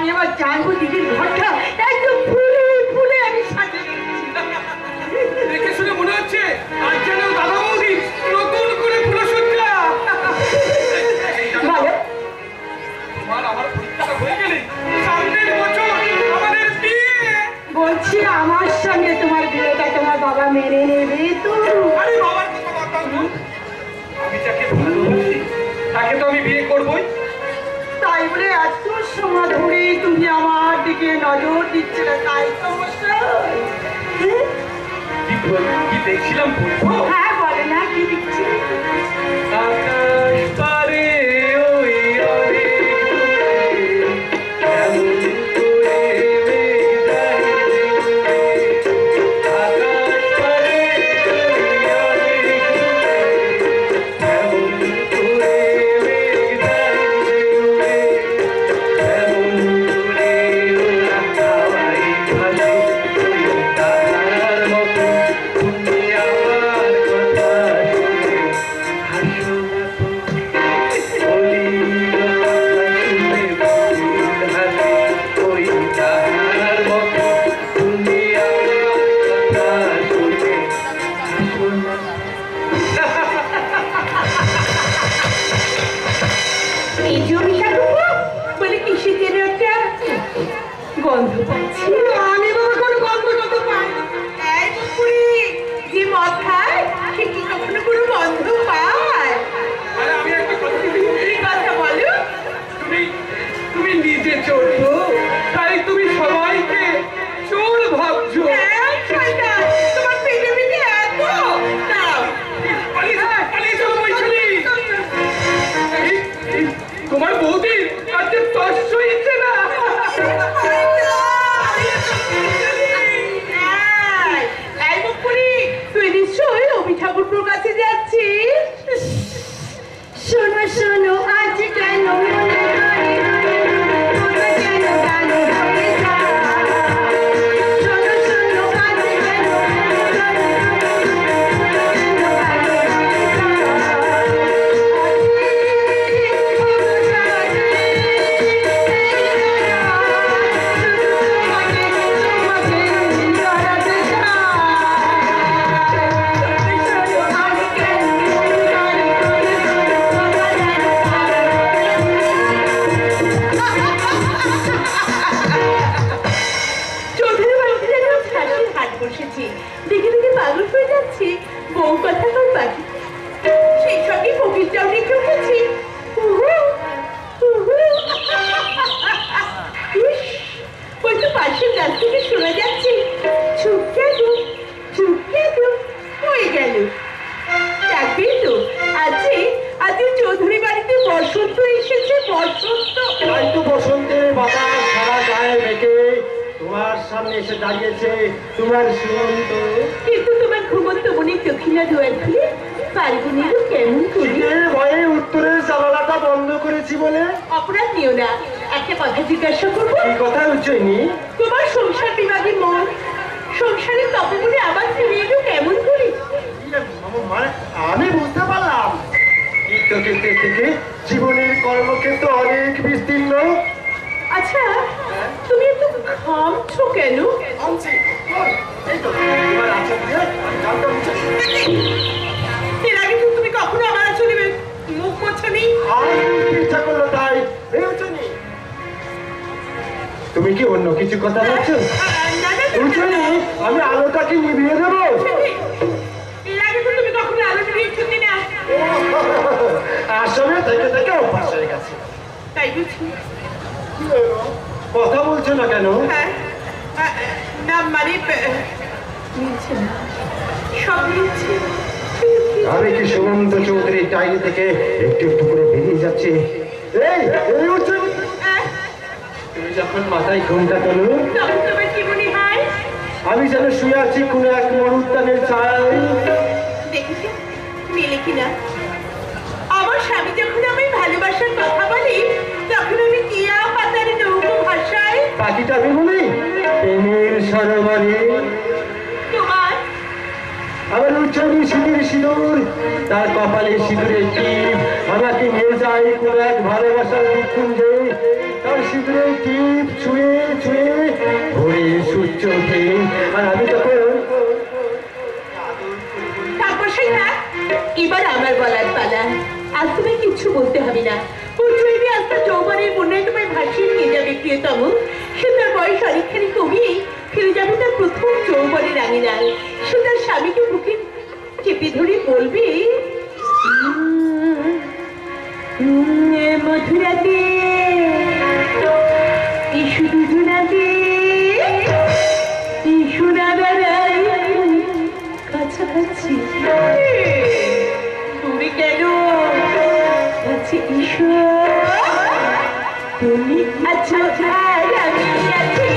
আমি আবার জানবো দিদির ঘরটা একদম ফুলে ফুলে আমি সাজিয়ে দেখে শুনে মনে হচ্ছে আজ যেন দাদা বৌদি নতুন করে ফুলসজ্জা। তোমার আমার পরীক্ষাটা হয়ে গেলে সামনের বছর আমাদের বিয়ে। বলছি আমার সঙ্গে তোমার বিয়েটা তোমার বাবা মেনে নেবে তো? আরে বাবার কথা বাদ দাও। আমি যাকে ভালোবাসি তাকে তো আমি বিয়ে করবই। তাই বলে এত সময় ধরে তুমি আমার দিকে নজর দিচ্ছে না, তাই সমস্যা? কি দেখছিলাম বলবো? হ্যাঁ বলে না, কি দিচ্ছি? আকাশ পারে ওই অনেক কেমন করে মেঘ যায় রে। আকাশ পারে ওই অনেক কেমন করে মেঘ যায় রে। কেমন করে ওরা হাওয়ায় ভাসে ওই তারার মতো। তুমি আমার কথা শুনে হাসো না তো। বলির কথা শুনে বকুল হাসে ওই তারার মতো। তুমি আমার কথা শুনে হাসো না। এই জমিটাটুকু বলে কিসের যেন একটা গন্ধ পাচ্ছি। আমি বাবা কোনো গন্ধ টন্ধ পাই না। এই পুকুরি যে মদ খায় সে কি কখনো কোনো গন্ধ পায়? আরে আমি একটা কথা বলি। এই কথা বলো। তুমি তুমি নিজে চোর তো, তাই তুমি সবাইকে চোর ভাবছো। এই শয়তান, তোমার পেটে পেটে এত দাও। পালিয়ে চলো বলছিলি। তোমার বৌদি আজকে তস্য ইচ্ছে না। এই পুকুরি তুই নিশ্চয়ই রবি ঠাকুরপুর কাছে যাচ্ছিস। শোনো শোনো আজ কেন মনে করে তোমরা কেন গান হয়ে যায়? শোনো শোনো আজ কেন মনে করে চৌধুরী বাড়িতে যেন হাসির হাট বসেছে, দেখে দেখে পাগল হয়ে যাচ্ছে। বউ কথা কর বাকি, সেই সঙ্গে কবিরটাও রেখে উঠেছি। ওই তো পাশের গাছ থেকে শোনা যাচ্ছে চুপ কেন চুপ কেন হয়ে গেল। দেখবেন তো আজকে আজকে চৌধুরী বাড়িতে বসন্ত এসেছে, বসন্ত। তাই তো বসন্তের বাতাস সারা গায়ে মেখে তোমার সামনে এসে দাঁড়িয়েছে তোমার সীমন্ত। কিন্তু তোমার ঘুমন্ত মনে দক্ষিণা দুয়ার খুলে পারগুনিরও কেমন করি? শীতের ভয়ে উত্তরের জানালাটা বন্ধ করেছি বলে। অপরাধ নিও না, একটা কথা জিজ্ঞাসা করবো। এই কথা উচ্চইনি। তোমার সংসার বিবাদী মন সংসারের তপবনে আবার ফিরে এলো কেমন করে? মানে আমি বুঝতে পারলাম নিত্যক্ষেত্রে থেকে জীবনের কর্মক্ষেত্র অনেক বিস্তীর্ণ। আচ্ছা তুমি একটু ঘামছো কেন? এই তো, এবার আচল দিয়ে গালটা মুছে। এর আগে তো তুমি কখনো আমার আসলে মুখ মোছনি। আর ইচ্ছা করলো তাই এই উচ্চইনি। তুমি কি অন্য কিছু কথা বলছো? উচ্চইনি, আমি আলোটা কি নিভিয়ে দেবো? এর আগে তো তুমি কখনো আলোচনা ইচ্ছুক না। আসলে থেকে থেকে অভ্যাস হয়ে গেছে। তাই বুঝি? কথা বলছো না কেন? হ্যাঁ না মানে মিলছে না, সব মিলছে। আমি কি সুমন্ত চৌধুরী ডায়েরি থেকে একটু একটু করে বেরিয়ে যাচ্ছে। এই এই উঠছে। তুমি যখন মাথায় ঘুমটা তোলো তখন তোমার কি মনে হয়? আমি যেন শুয়ে আছি কোনো এক মরুদ্যানের ছায়ায়। দেখেছি মেলে কিনা। আমার স্বামী যখন আমি ভালোবাসার কথা বলি তখন আমি টিয়া পাতার নৌকো ভাষায় পাখিটা আমি বলি প্রেমের সরোবরে। তোমার আবার উচ্চনি শীতের সিঁদুর, তার কপালে সিঁদুরের টিপ আমাকে নিয়ে যায় কোন এক ভালোবাসার দ্বীপপুঞ্জে। তার সিঁদুরের টিপ ছুঁয়ে ছুঁয়ে ভোরে সূর্য ওঠে, আর আমি তখন তারপর সেই থাক, এবার আমার বলার পালা। আজ তুমি কিচ্ছু বলতে হবে না। পুত্রী আজ তার যৌবনের বন্যায় তোমায় ভাসিয়ে নিয়ে যাবে প্রিয়তম। সে তার বয়স অনেকখানি কমিয়ে ফিরে যাবে তার প্রথম যৌবনের আঙিনায়। সে তার স্বামীকে বুকে চেপে ধরে বলবে, মধুরাতে ইস্যু দুজনাতে ইস্যু দাদারাই কাছাকাছি। তুমি কেন কাছে ইস্যু? তুমি আচ্ছা আর আমি আছি।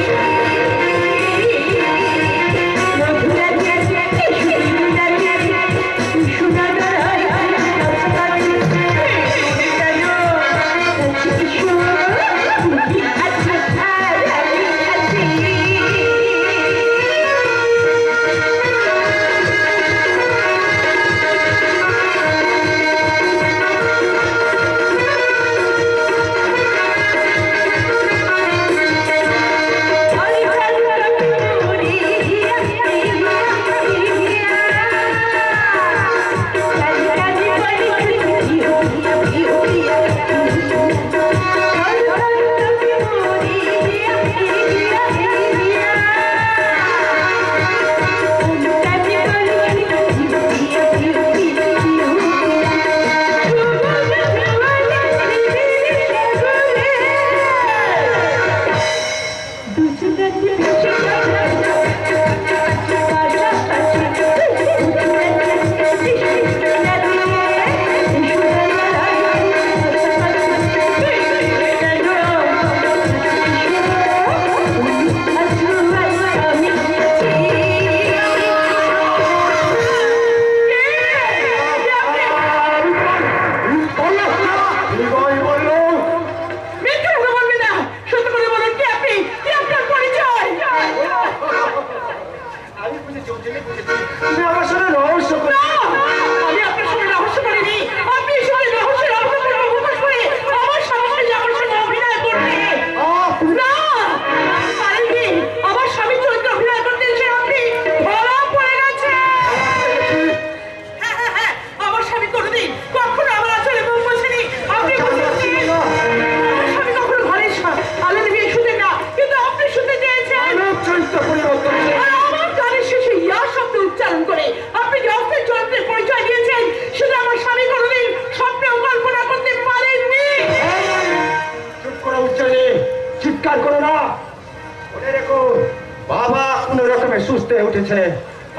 সুস্থ হয়ে উঠেছে।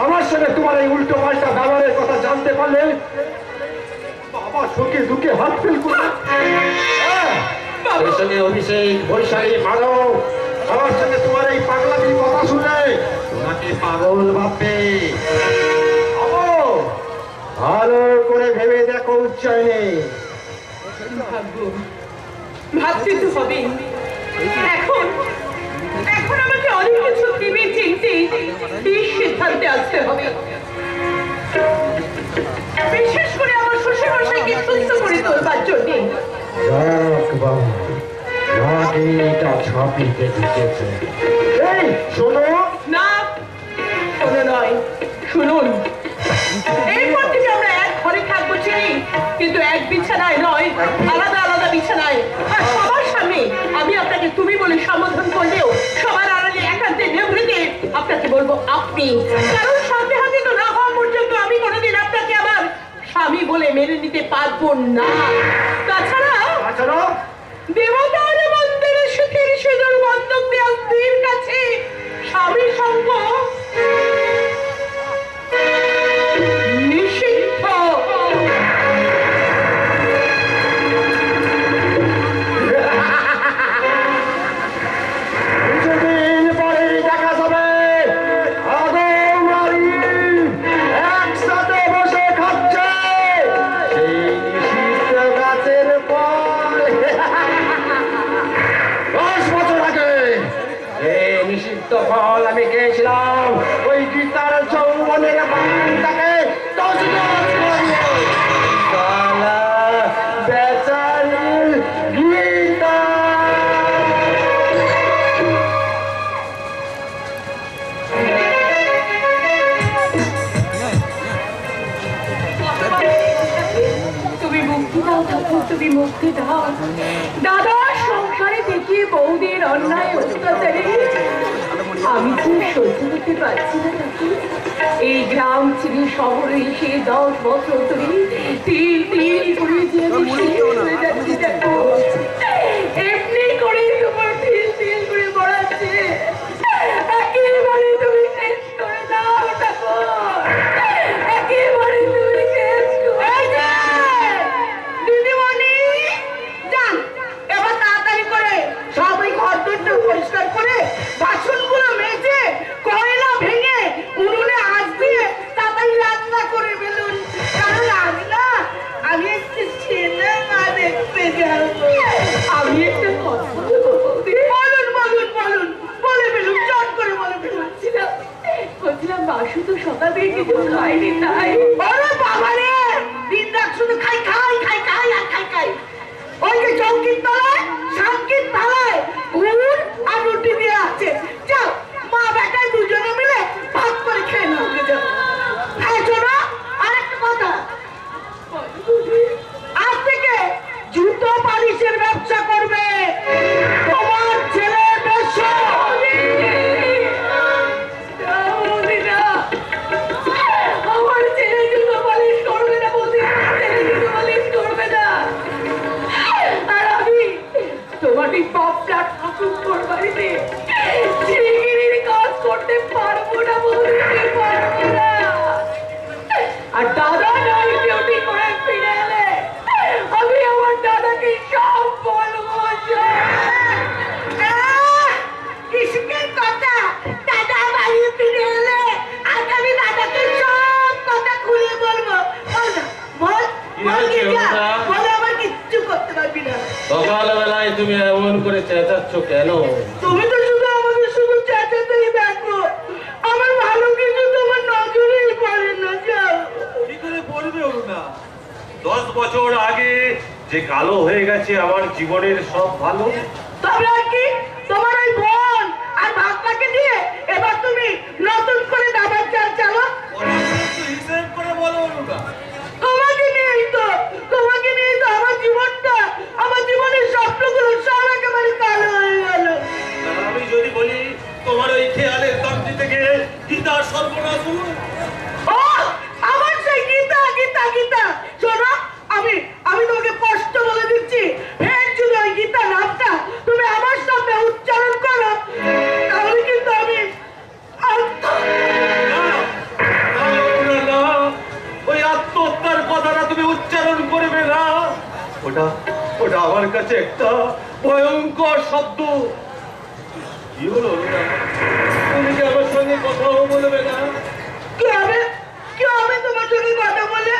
আমার সঙ্গে তোমার এই উল্টো পাল্টা ব্যবহারের কথা জানতে পারলে বাবা সুখে দুঃখে হাত ফেল করবে। অভিষেক বৈশালী মাধব আমার সঙ্গে তোমার এই পাগলামির কথা শুনে তোমাকে পাগল ভাববে। ভালো করে ভেবে দেখো উচ্চারণে। ভাবতে তো হবে। এখন এখন আমাকে অনেক কিছু ভেবে চিনতে এই সিদ্ধান্তে আসতে হবে। বিশেষ করে আমার শ্বশুর মশাইকে সুস্থ করে তোলবার জন্য। যাক বাবা, নাটিটা ছাপিতে ঢুকেছে। এই শোনো না, শোনো নয়, শুনুন। এরপর থেকে আমরা এক ঘরে থাকবো চিনি, কিন্তু এক বিছানায় নয়, আলাদা আলাদা বিছানায়। আর সবার সামনে আমি আপনাকে তুমি বলে সম্বোধন করলেও সবার আড়ালে একান্তে নিভৃতে আপনাকে বলবো আপনি। কারণ সাথে হাতে তো না হওয়া পর্যন্ত আমি কোনোদিন আপনাকে আমার স্বামী বলে মেনে নিতে পারবো না। তাছাড়া দেবতার মন্দিরে সুখের সিঁদুর বন্ধক দেওয়া স্ত্রীর কাছে স্বামী সঙ্গ নিষিদ্ধ। কিছুদিন পরে দেখা যাবে আদমরাই একসাথে বসে খাচ্ছে সেই নিষিদ্ধ গাছের ফল। 10 বছর আগে এই নিষিদ্ধ ফল আমি খেয়েছিলাম। ওই গীতার যৌবনের বাণীটাকে 10 তুমি মুক্তি দাও। দাদা সংসারে দেখিয়ে বৌদের অন্যায় অত্যাচারে আমি তো সহ্য করতে পারছি না কাকু। এই গ্রাম ছেড়ে শহরে এসে 10 বছর ধরে তিল তিল করে যে আমি শেষ হয়ে যাচ্ছি দেখো। এমনি করে তোমার তিল তিল করে মরাচ্ছে। একেবারে তুমি শেষ করে দাও ঠাকুর, একেবারে তুমি শেষ করে দাও। দিদিমণি যান, এবার তাড়াতাড়ি করে সবাই ঘর দুটো পরিষ্কার করে বাসনগুলো মেজে কয়লা ভেঙে উনুনে আঁচ দিয়ে তাড়াতাড়ি রান্না করে ফেলুন। কারণ আজ না আমি একটু সিনেমা দেখতে যাবো। আমি একটা কথা বলবো বৌদি। বলুন বলুন বলুন, বলে ফেলুন, চট করে বলে ফেলুন। বলছিলাম বাসু তো সকালে কিছু খাইনি তাই। ওরে বাবা রে, দিন রাত শুধু খাই খাই খাই খাই আর খাই খাই। ওই যে চৌকির তলায় সামকির থালায় গুড় আর রুটি দিয়ে আছে, যাও মা বেটায় দুজনে মিলে ভাগ করে খেয়ে নাও। যাও। হ্যাঁ শোনো, আর একটা কথা, আজ থেকে জুতো পালিশের ব্যবসা করবে তোমার ছেলে। বেশ আমার ছেলে জুতো পালিশ করবে না বলতে, জুতো পালিশ করবে না। আর আমি তোমাকে পপটা ঠাকুর বাড়িতে চিংড়ির কাজ করতে পারবো না বলতে, পারবো না। আর দাদা নাই ডিউটি করে ফিরে এলে আমি আমার দাদাকে সব বলবো। কৃষকের কথা, দাদা বাড়ি ফিরে এলে আজ আমি দাদাকে সব কথা খুলে বলবো। বল না, বল বল কি যা, বলে আমার কিচ্ছু করতে পারবি না। সকালবেলায় তুমি এমন করে চেঁচাচ্ছ কেন? তুমি তো শুধু আমাদের শুধু চেঁচাতেই দেখো, আমার ভালো কিছু তোমার নজরেই পড়ে না। যাও। কি করে বলবে অরুণা? 10 বছর আগে যে কালো হয়ে গেছে আমার জীবনের সব ভালো। তবে আর কি, তোমার ওই বোন আর ভাগনাকে দিয়ে এবার তুমি নতুন করে দাবার চাল চালো। হিসেব করে বলো অরুণা। তোমাকে নিয়েই তো, তোমাকে নিয়েই তো আমার জীবনটা, আমার জীবনের স্বপ্নগুলো সব একেবারে কালো হয়ে গেল। আর আমি যদি বলি তোমার ওই খেয়ালের তান্ত্রি থেকে গীতার সর্বনাশ হলো। ও আমার সেই গীতা গীতা গীতা। শোনো, আমি তোমাকে স্পষ্ট বলে দিচ্ছি, ফের যদি ওই গীতা নামটা তুমি আমার সামনে উচ্চারণ করো তাহলে কিন্তু আমি ওই আত্মহত্যার কথাটা তুমি উচ্চারণ করবে না। ওটা ওটা আমার কাছে একটা ভয়ঙ্কর শব্দ। কি হলো অরুণা? তুমি কি আমার সঙ্গে কথাও বলবে না? কি হবে, কি হবে তোমার সঙ্গে কথা বলে?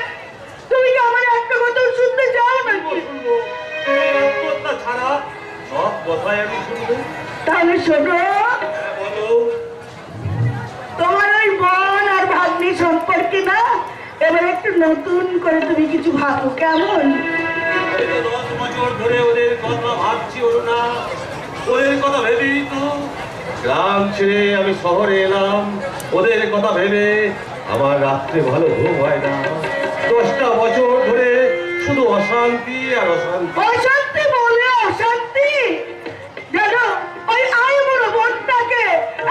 তুমি কি আমার একটা কথা শুনতে চাও নাকি? এই আত্মহত্যা ছাড়া সব কথাই আমি শুনবো। তাহলে শোনো, বলো। তোমার ওই বোন আর ভাগ্নি সম্পর্কে না এবার একটু নতুন করে তুমি কিছু ভাবো, কেমন? এই তো 10 বছর ধরে ওদের কথা ভাবছি অরুণা। ওদের কথা ভেবেই তো গ্রাম ছেড়ে আমি শহরে এলাম। ওদের কথা ভেবে আমার রাত্রে ভালো ঘুম হয় না। 10টা বছর ধরে শুধু অশান্তি আর অশান্তি। অশান্তি বলে অশান্তি, জানো ওই আই বড় বোনটাকে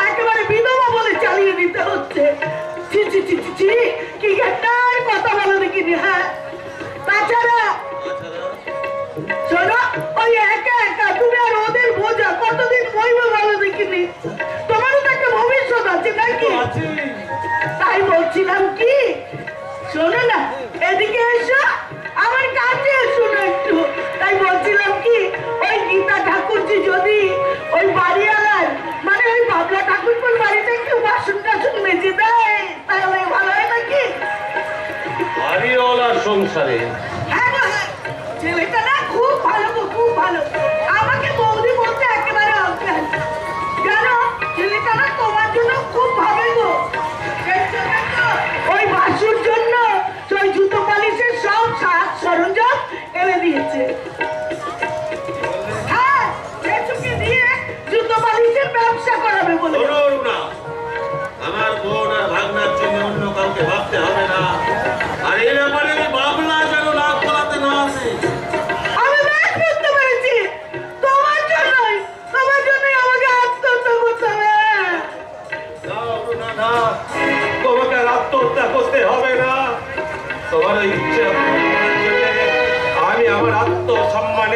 একেবারে বিধবা বলে চালিয়ে দিতে হচ্ছে। ছি ছি ছি ছি ছি, কি ঘটনার কথা বলো দেখিনি। হ্যাঁ, তাছাড়া শোনো, ওই একা একা তুমি আর ওদের বোঝা কতদিন বইবে বলো দেখিনি। তোমারও তো একটা ভবিষ্যৎ আছে নাকি? আছে। তাই বলছিলাম কি, শোনো না, এদিকে এসো, আমার কাছে এসো না একটু। তাই বলছিলাম কি, ওই গীতা ঠাকুরজি যদি ওই বাড়িওয়ালার মানে ওই বাবলা ঠাকুরপুর বাড়িতে একটু বাসন টাসন মেজে দেয় তাহলে ভালো হয় নাকি? বাড়িওয়ালার সংসারে হ্যাঁ গো, হ্যাঁ, ছেলেটা না খুব ভালো গো, খুব ভালো। আমাকে বৌদি বলতে একেবারে অজ্ঞান। জানো ছেলেটা না তোমার জন্য খুব ভাবে গো। দেখছো, দেখছো, ওই বাসুর জন্য ওই জুতো পালিশের সব সাজ সরঞ্জাম এনে দিয়েছে। হ্যাঁ, সেটুকে দিয়ে জুতো পালিশের ব্যবসা করাবে বলে। শোনো অরুণা, আমার বোন আর ভাগনার জন্য অন্য কাউকে ভাবতে হবে না। আর এই ব্যাপারে আমি বাবলা যেন নাক গলাতে না আসে।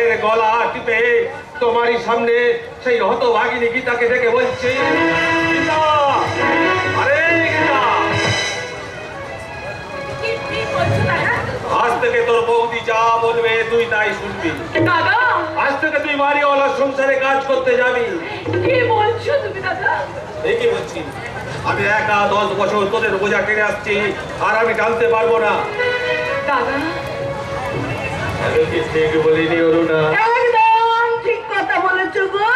মায়ের গলা টিপে তোমারই সামনে সেই হতভাগিনী গীতাকে ডেকে বলছে, গীতা, আরে গীতা, কি বলছো দাদা? আজ থেকে তোর বৌদি যা বলবে তুই তাই শুনবি। দাদা, আজ থেকে তুই বাড়িওয়ালার সংসারে কাজ করতে যাবি। কি বলছো তুমি দাদা? এই কি বলছি, আমি একা 10 বছর তোদের বোঝা টেনে আসছি, আর আমি টানতে পারবো না। দাদা, আমি কি ঠিক বলিনি অরুণা? একদম ঠিক কথা বলেছো গো,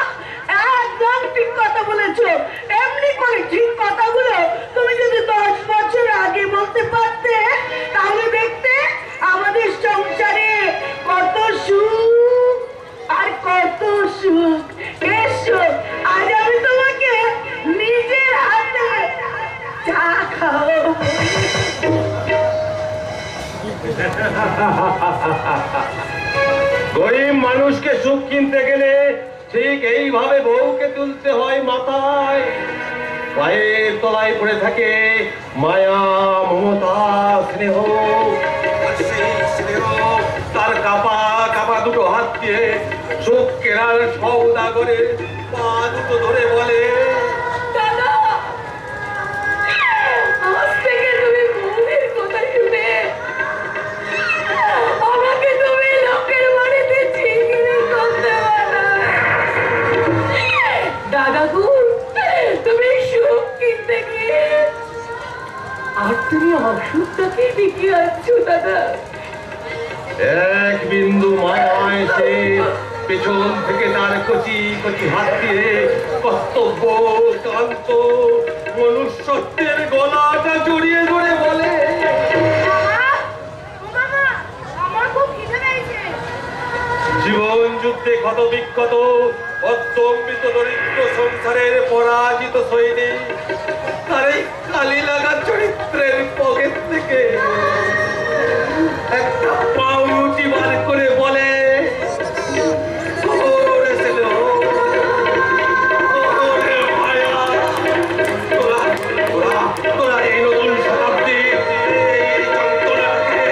একদম ঠিক কথা বলেছো। এমনি করে ঠিক কথাগুলো তুমি যদি 10 বছর আগে বলতে পারতে, তাহলে দেখতে আমাদের সংসারে কত সুখ আর কত সুখ। এসো, আজ আমি তোমাকে নিজের হাতে চা খাও। গরিব মানুষকে সুখ কিনতে গেলে ঠিক এইভাবে বউকে তুলতে হয় মাথায়। পায়ের তলায় পড়ে থাকে মায়া, মমতা, স্নেহ। আর সেই স্নেহ তার কাপা কাপা দুটো হাত দিয়ে সুখ কেনার সওদা করে পা দুটো ধরে বলে, দাদা, আজ থেকে তুমি বৌদির কথা শুনে আমাকে তুমি লোকের বাড়িতে চিকিৎসা করতে পারো। দাদা গো, তুমি সুখ কিনতে গিয়ে আর তুমি অসুখটাকে দেখে আসছো দাদা। এক বিন্দু মায়া এসে পেছন থেকে তার কচি কচি হাত দিয়ে কর্তব্য, ক্লান্ত মনুষ্যত্বের গলাটা জড়িয়ে ধরে বলে, জীবন যুদ্ধে ক্ষত বিক্ষত অত্যম্বিত দরিদ্র সংসারের পরাজিত সৈনিক তার এই কালি লাগা চরিত্রের পকেট থেকে একটা পাউরুটি বার করে বলে, ওরে ছেলে, ওরে মায়া, তোরা এই নতুন শতাব্দীর এই যন্ত্রণাকে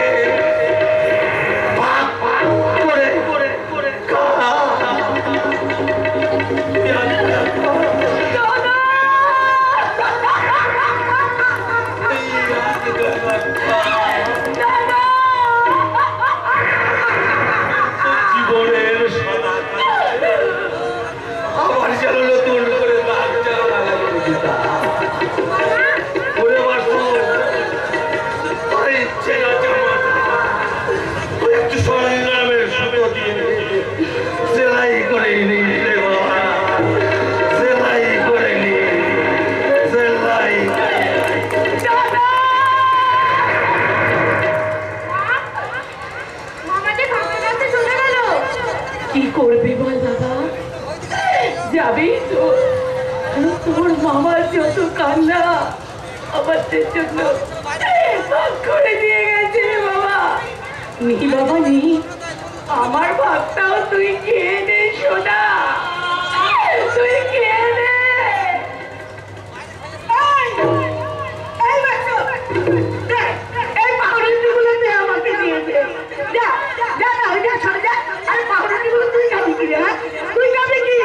ভাগ ভাগ করে করে করে খা। জীবনের সাদা কালো আবার যেন নতুন করে দাগ যেন লাগালো গীতা। ওরে বাসু, তোর ইচ্ছে না জামাটা একটু সংগ্রামের সুতো দিয়ে সেলাই করে নিই রে বাবা, সেলাই করে নিই, সেলাই। কি করবি বল দাদা? যাবি তো? তোর মামার যত কান্না আমাদের জন্য ভাগ করে দিয়ে গেছে রে বাবা। নি বাবা নি, আমার ভাগটাও তুই খেয়ে নে সোনা, তুই খেয়ে নে। এই বাচ্চা, এই পাউরুটিগুলো দে আমাকে দিয়ে দে। যা যা না, ওইটা সরে যা। আরে পাউরুটিগুলো তুই খাবি কি রে? হ্যাঁ, তুই খাবি কি?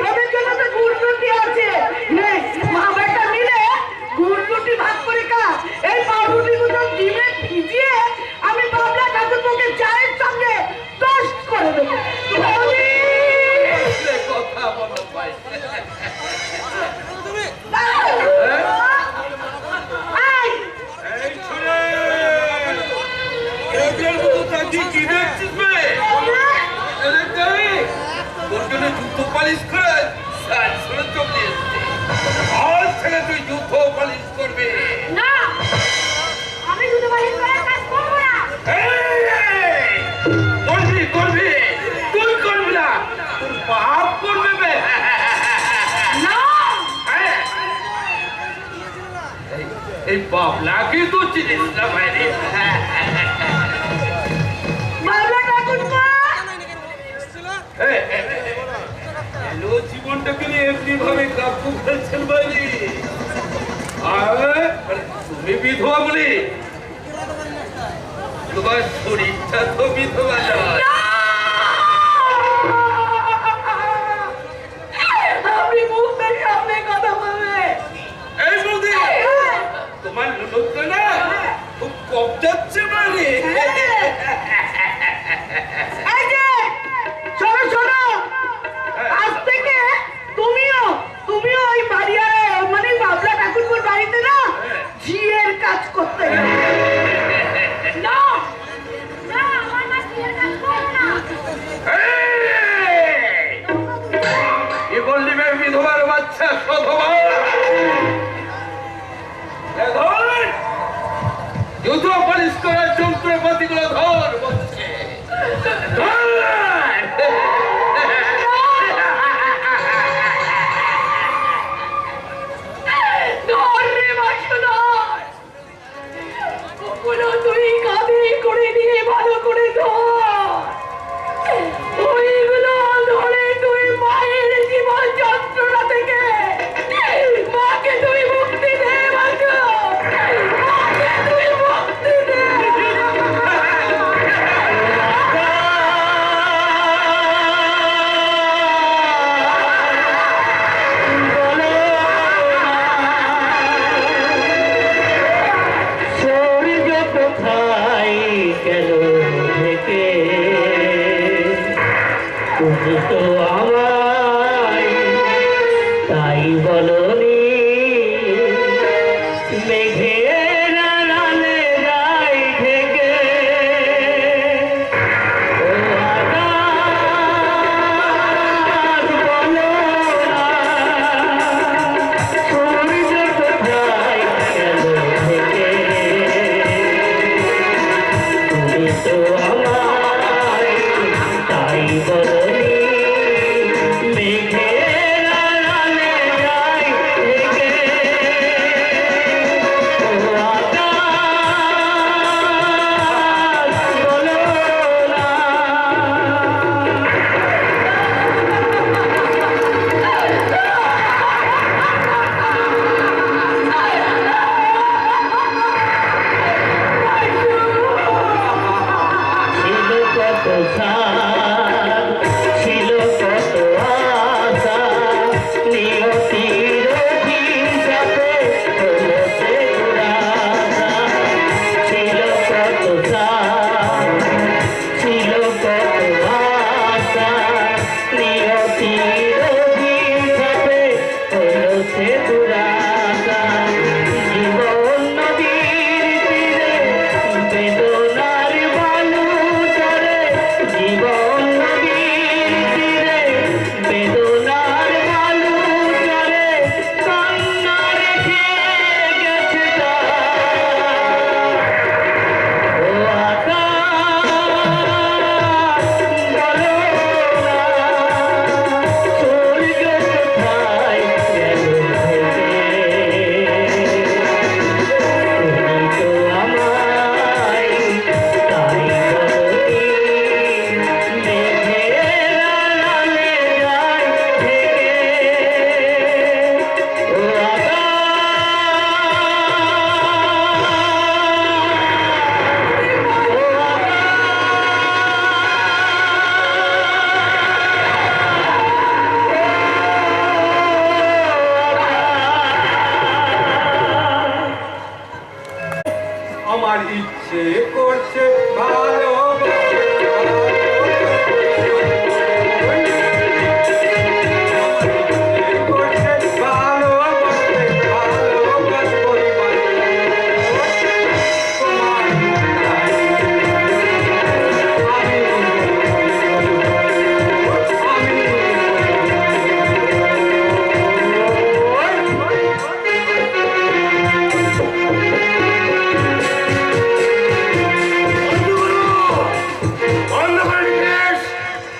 তোদের জন্য তো গুড় রুটি আছে। নে, মা বেটা মিলে গুড় রুটি ভাগ করে খা। এই পাউরুটিগুলো ডিমে ভিজিয়ে আমি বাবলা ঠাকুরকে চায়ের সঙ্গে টোস্ট করে দেবো। কথা বলো ভাই। এই ছেলে, এদের মতো তাকে কি দেখছিস বে? এদের তাই তোর জন্য যুদ্ধ পালিশ করে ছেলে চলে এসছে। আজ থেকে তুই যুদ্ধ পালিশ করবি। না, আমি দুটো বাড়ি করার কাজ করবো না। এই, করবি করবি, তুই করবি না, তোর বাপ করবে বে। না, হ্যাঁ। এই বাবলাকে তো চিনিস না ভাইরে। বাবলা ঠাকুরপো, এলো জীবনটাকে নিয়ে এমনি ভাবে কাব্য ফেলছেন বাইরে। আর তুমি বিধবা বলি, তোমার শরীরটা তো বিধবা নয়। বাচ্চা সধবা জুতো পালিশ করার যন্ত্রপাতিগুলো ধর বলছে তুই কাঁধে করে নিয়ে ভালো করে ধর ওইগুলো ধরে তুই মায়ের জীবন যন্ত্রণা থেকে মাকে তুই মুক্তি দে মাকে তুই মুক্তি দে স্বর্গ কোথায় গেল থেকে তুমি তো আমায় তাই বলনি মেঘের আড়ালে যাই থেকে ও আকাশ বলো না সূর্য কোথায় গেল থেকে তুমি তো আমায় তাই বলনি মেঘের আড়ালে যাই থেকে ও আকাশ বলো না ছিল কত সাদ ছিল কত আশা নিয়তির হিসাবে হলো সে দুরাশা ছিল কত সাদ ছিল কত আশা নিয়তির হিসাবে হলো সে দুরাশা জীবন নদীর তীরে বেদনার বালু চরে জীবন নদীর তীরে বেদনার বালু চরে কান্না রেখে গেছে ও আকাশ বলো না সূর্য কোথায় গেল থেকে তুমি তো আমায় তাই বলনি মেঘের আড়ালে যাই থেকে ও আমার ইচ্ছে করছে ভালো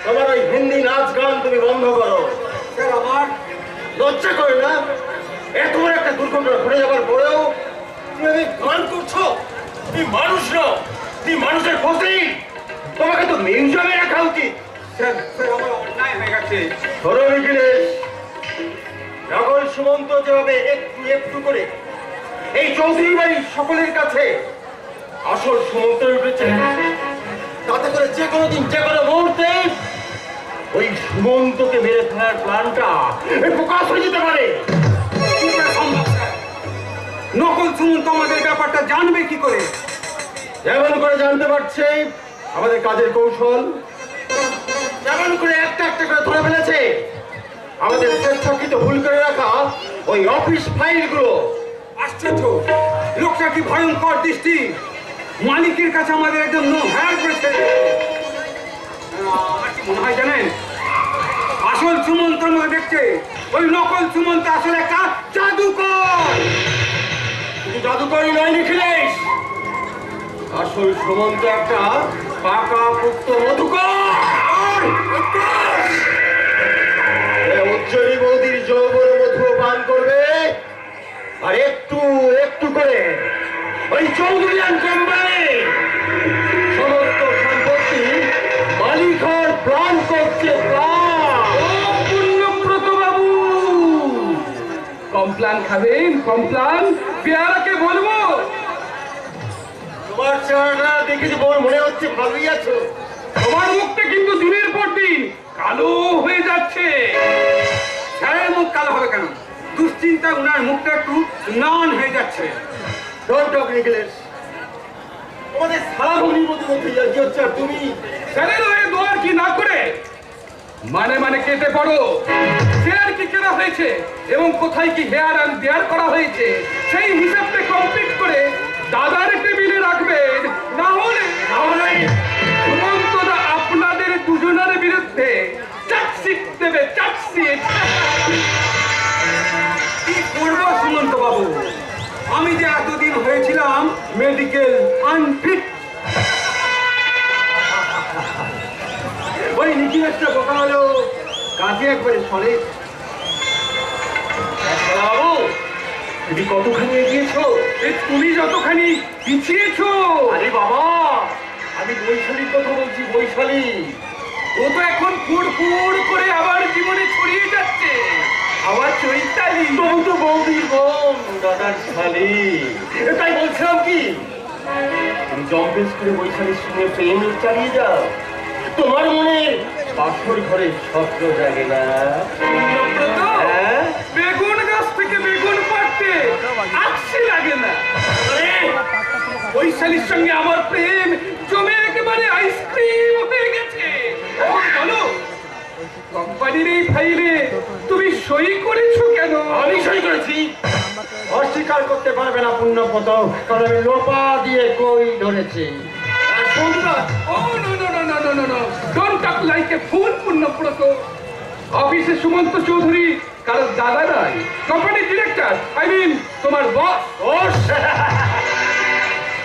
তোমার ওই হিন্দি নাচ গান তুমি বন্ধ করো আমার লজ্জা করে না এত বড় একটা দুর্ঘটনা ঘটে যাবার পরেও তুমি গান করছো তুমি মানুষ নও তুমি মানুষের ক্ষতি তোমাকে তো মিউজিয়ামে রাখা উচিত আমার অন্যায় হয়ে গেছে ধরো নিখিলেশ রাগল সুমন্ত যেভাবে একটু একটু করে এই চৌধুরী বাড়ির সকলের কাছে আসল সুমন্ত উঠেছে তাতে করে যে কোনো দিন যে কোনো মুহূর্তে ওই সুমন্তকে মেরে ফেলার প্ল্যানটা প্রকাশ হয়ে যেতে পারে নকল সুমন্ত আমাদের ব্যাপারটা জানবে কি করে যেমন করে জানতে পারছে আমাদের কাজের কৌশল যেমন করে একটা একটা করে ধরে ফেলেছে আমাদের স্বেচ্ছাকৃত ভুল করে রাখা ওই অফিস ফাইলগুলো। আশ্চর্য, লোকটা কি ভয়ঙ্কর দৃষ্টি, মালিকের কাছে আমাদের একদম নো হেয়ার করেছে। আমার কি মনে হয় জানেন, আসল নকল সুমন্তের মতো দেখছে। ওই নকল সুমন্ত আসলে একটা জাদুকর। শুধু জাদুকরই নয় নিখিলেশ, আসল সুমন্ত একটা পাকা পুক্ত মধুকর। উজ্জ্বলী বৌদির যৌবন মধু পান করবে, আর একটু একটু করে ওই চৌধুরিয়ান কোম্পানি সমস্ত সম্পত্তি মালিক হওয়ার প্ল্যান করছে। পুণ্যব্রত বাবু, কমপ্লান খাবেন? কমপ্লান পেয়ারাকে বলবো? তোমার চেহারাটা দেখে যে মনে হচ্ছে ভালোই আছো। তোমার মুখটা কিন্তু দিনের পর দিন কালো হয়ে যাচ্ছে। স্যারের মুখ কালো হবে কেন? দুশ্চিন্তা উনার মুখটা একটু নন হয়ে যাচ্ছে। ডোন্ট টক নিখিলেশ, তোমাদের সারা ভগ্নির মধ্যে কি হচ্ছে? আর তুমি স্যারের হয়ে দোয়ার কি না করে মানে মানে কেটে পড়ো। শেয়ার কি কেনা হয়েছে এবং কোথায় কি হেয়ার অ্যান্ড দেয়ার করা হয়েছে সেই হিসাবটা কমপ্লিট করে দাদার টেবিলে রাখবেন। না হলে সুমন্তদা আপনাদের দুজনের বিরুদ্ধে চার্জশিট দেবে, চার্জশিট। কি করবো সুমন্ত বাবু? আমি যে এতদিন হয়েছিলাম মেডিকেল আনফিট। ওই নিখিলেশটা বোকা হলো কাজে একবারে সরে। বাবু, তুমি কতখানি এগিয়েছো? তুমি যতখানি পিছিয়েছো। আরে বাবা, আমি বৈশালীর কথা বলছি, বৈশালী। ও তো এখন ফুড় ফুড় করে আবার জীবনে ছড়িয়ে যাচ্ছে। আবার চৈতালি তবু তো বৌদির বোন, দাদার শালি। তাই বলছিলাম কি, তুমি জম্পেস করে বৈশালীর সঙ্গে প্রেম চালিয়ে যাও। তোমার মনে বাসর ঘরে স্বপ্ন জাগে না? হ্যাঁ? বেগুন গাছ থেকে বেগুন পাড়তে আকশি লাগে না। বৈশালীর সঙ্গে আমার প্রেম জমে একেবারে আইসক্রিম হয়ে গেছে। এখন বলো, কোম্পানির এই ফাইলে তুমি সই করেছো কেন? আমি সই করেছি। অস্বীকার করতে পারবে না পুণ্যপত, কারণ আমি লোপা দিয়ে কই ধরেছি। Oh no no no no no no no, don't talk like a fool Punyabrata. অফিসে সুমন্ত চৌধুরী কারো দাদা নয়, কোম্পানির ডিরেক্টর, আই মিন তোমার বস।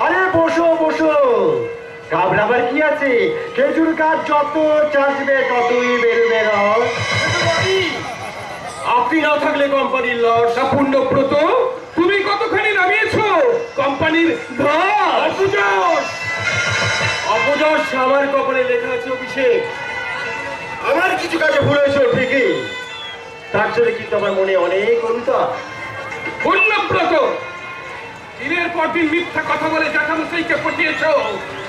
আরে বসো বসো, ঘাবড়াবার কি আছে? খেজুর গাছ যত চাষবে ততই বেরোবে রস। আপনি না থাকলে কোম্পানির লস। তা পুণ্যব্রত, তুমি কতখানি নামিয়েছো কোম্পানির ধস? অপযশ, অপযশ আমার কপালে লেখা আছে অভিষেক। আমার কিছু কাজে ভুল হয়েছে ঠিকই, তার জন্য কিন্তু আমার মনে অনেক অনুতাপ। পুণ্যব্রত, দিনের পর দিন মিথ্যা কথা বলে জ্যাঠামশাইকে পটিয়েছ,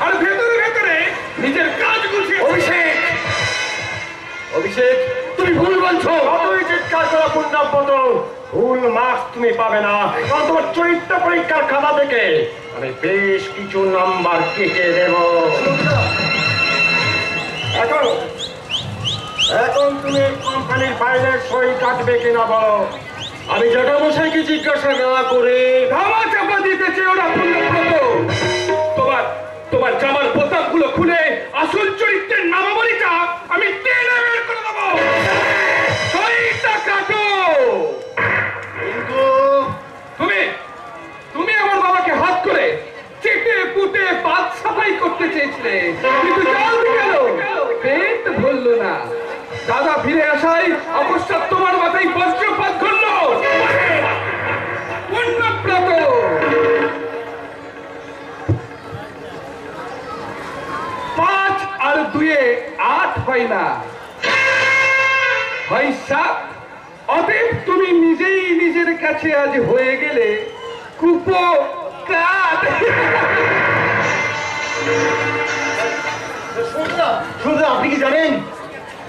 আর ভেতরে ভেতরে নিজের কাজ গুছিয়ে। অভিষেক, অভিষেক, তুমি ভুল বলছো। যতই চিৎকার করো পুণ্যব্রত, ভুল মার্কস তুমি পাবে না, কারণ তোমার চরিত্র পরীক্ষার খাতা থেকে আমি বেশ কিছু নাম্বার কেটে দেব। এখন এখন তুমি কোম্পানির ফাইলের সই কাটবে কিনা বলো। আমি জ্যাঠামশাইকে জিজ্ঞাসা না করে ধামা চাপা দিতে চেয়েও না পুণ্যব্রত। তোমার তোমার জামার বোতামগুলো খুলে আসল চরিত্রের নামাবলিটা আমি টেনে বের করে দেবো। সইটা কাটো। কিন্তু তুমি তুমি আমার বাবাকে হাত করে চেটে পুটে পাত সাফাই করতে চেয়েছিলে, কিন্তু জলদি গেল, পেট ভরলো না। দাদা ফিরে আসায় অকস্মাৎ তোমার মাথায় বজ্রপাত ঘটল। পুণ্যব্রত, 5 আর 2 8 হয় না, হয় 7। অতএব তুমি নিজেই নিজের কাছে আজ হয়ে গেলে কুপোকাত। শুধু আপনি কি জানেন,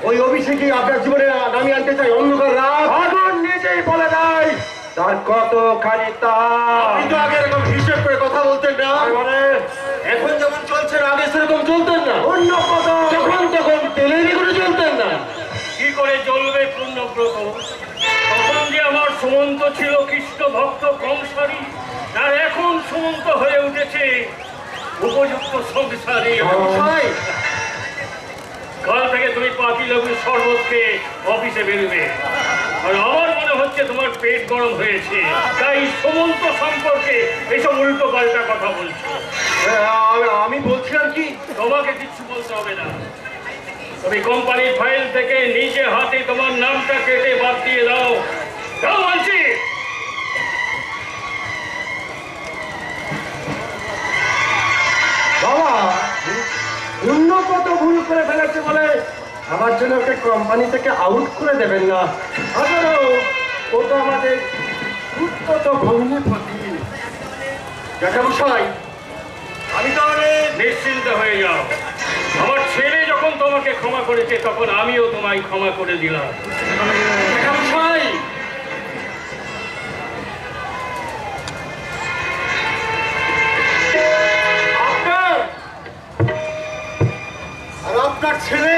ওই অভিষেকই আপনার জীবনে নামিয়ে আনতে চাই অন্ধকার রাত। আগুন নিজেই বলে নাই তার কতখানি তাপ। আপনি তো আগে এরকম হিসেব করে কথা বলতেন না, মানে এখন যেমন চলছেন আগে সেরকম চলতেন না। অন্য কথা যখন তখন তেলের করে চলতেন না। কি করে জ্বলবে পুণ্যব্রত? তখন যে আমার সুমন্ত ছিল কৃষ্ণ ভক্ত কংসারী, আর এখন সুমন্ত হয়ে উঠেছে উপযুক্ত সংসারী। কাল থেকে তুমি পাতি লেবুর শরবত খেয়ে অফিসে বেরোবে। আর আমার মনে হচ্ছে তোমার পেট গরম হয়েছে, তাই সুমন্ত সম্পর্কে এইসব উল্টো পাল্টা কথা বলছো। আমি বলছিলাম কি, তোমাকে কিচ্ছু বলতে হবে না। তুমি কোম্পানির ফাইল থেকে নিজে হাতে তোমার নামটা কেটে বাদ দিয়ে দাও। দাও বলছি। বাবা অন্য কত ভুল করে ফেলেছে বলে আমার জন্য ওকে কোম্পানি থেকে আউট করে দেবেন না। আবারও ও তো আমাদের উত্তত ভগ্নিপতি। জ্যাঠামশাই, আমি তাহলে নিশ্চিন্ত হয়ে যাও। আমার ছেলে যখন তোমাকে ক্ষমা করেছে তখন আমিও তোমায় ক্ষমা করে দিলাম। জ্যাঠামশাই, আপনার আর আপনার ছেলে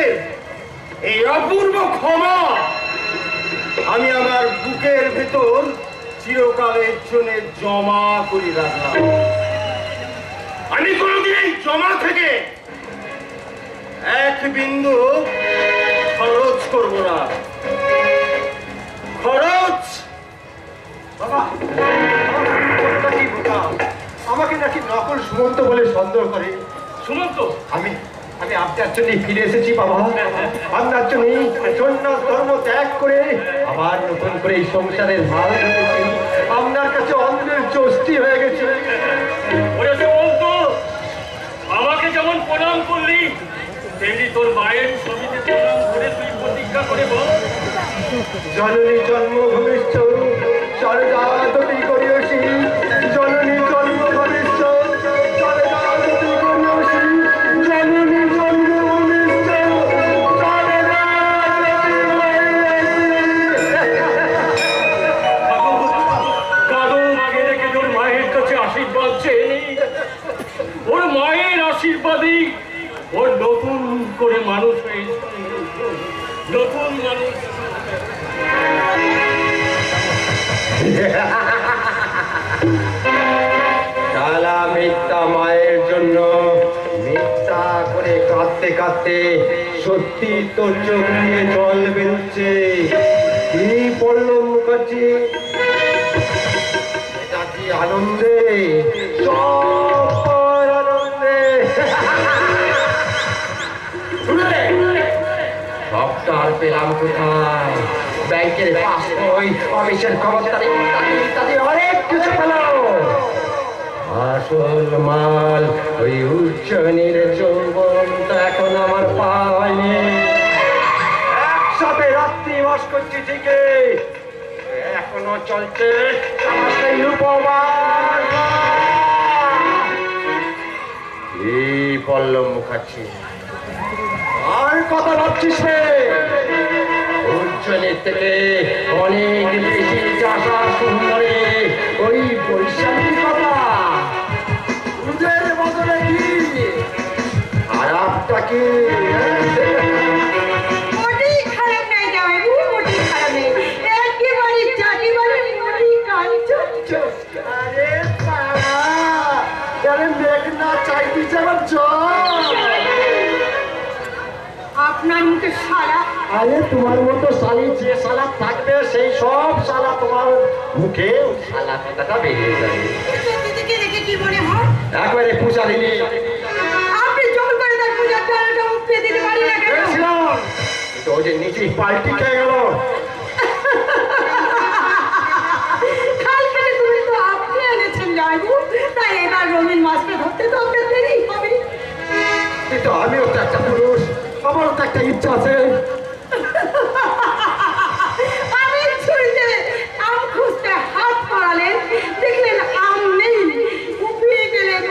এই অপূর্ব ক্ষমা আমি আমার বুকের ভেতর চিরকালের জন্য জমা করে রাখলাম। আমি কোনোদিন এই জমা থেকে এক বিন্দু খরচ করব না। খরচ বাবা আমাকে নাকি নকল সুমন্ত বলে সন্দেহ করে। সুমন্ত, আমি আমি আপনার জন্য ফিরে এসেছি বাবা। আপনার জন্য সন্ন্যাস ধর্ম ত্যাগ করে আবার নতুন করে এই সংসারের ভার ধরেছি। আপনার কাছে অন্যের চষ্টি হয়ে গেছে। ওরে সুমন্ত, আমাকে যেমন প্রণাম করলি তেমনি তোর মায়ের ছবিতে প্রণাম করে তুই প্রতিজ্ঞা করে বল। জননী জন্মভূমিষ্ঠ স্বর্গাদতি করিয়সি, জননী জন্মভূমিষ্ঠ স্বর্গাদতি করিয়সি, জননী জন্মভূমিষ্ঠ কাদো আগে রেখে তোর মায়ের কাছে আশীর্বাদ চেয়ে নি। ওর মায়ের আশীর্বাদই ওর নতুন করে মানুষ হয়েছে। নতুন মানুষ। শালা মিথ্যা মায়ের জন্য মিথ্যা করে কাঁদতে কাঁদতে সত্যি তোর চোখ দিয়ে জল বেরোচ্ছে। কি পল্লব মুখার্জি, এটা কি আনন্দে? সব আনন্দে। সবটা আর পেলাম কোথায়? ব্যাংকের পাসবই, অফিসের খবরদারি ইত্যাদি ইত্যাদি অনেক কিছু পেলাম। আসল মাল ওই উচ্চনীর যৌবনটা এখন আমার পায়নি। একসাথে রাত্রি বাস করছি ঠিকই, এখনো চলছে আমার সেই উপবাস। এই পল্লব মুখার্জি, আর কথা ভাবছিস রে? উজ্জ্বলের থেকে অনেক বেশি চাষা সুন্দরে ওই বৈশাখী কথা। দুধের বদলে কি খারাপটা কি? মোটেই খারাপ নাই জামাইবু, মোটেই খারাপ নেই। একেবারে চাটিবারে মোটেই কাঞ্চন। আরে সারা তাহলে মেঘ না চাইতিস আমার জল। আপনার মুখে সারা। আরে তোমার মতো শালি যে শালা থাকবে সেই সব শালা তোমার মুখে শালা কথাটা বেরিয়ে যাবে। দিদিকে দেখে কি মনে হয়? একবারে পূজা দিলি আপনি জোর করে তার পূজার টাকাটা উঠতে দিতে পারি না কেন? তো যে নিচে পাল্টি খেয়ে গেল। কালকে তুমি তো আপনি এনেছেন জামাইবু, তাই এবার রঙিন মাছকে ধরতে তো আপনার দেরি হবে। কিন্তু আমিও তো একটা পুরুষ, আমারও তো একটা ইচ্ছা আছে। আমি ছুরিতে আম খুঁজতে হাত বাড়ালেন, দেখলেন আম নেই, উপিয়ে গেলেন।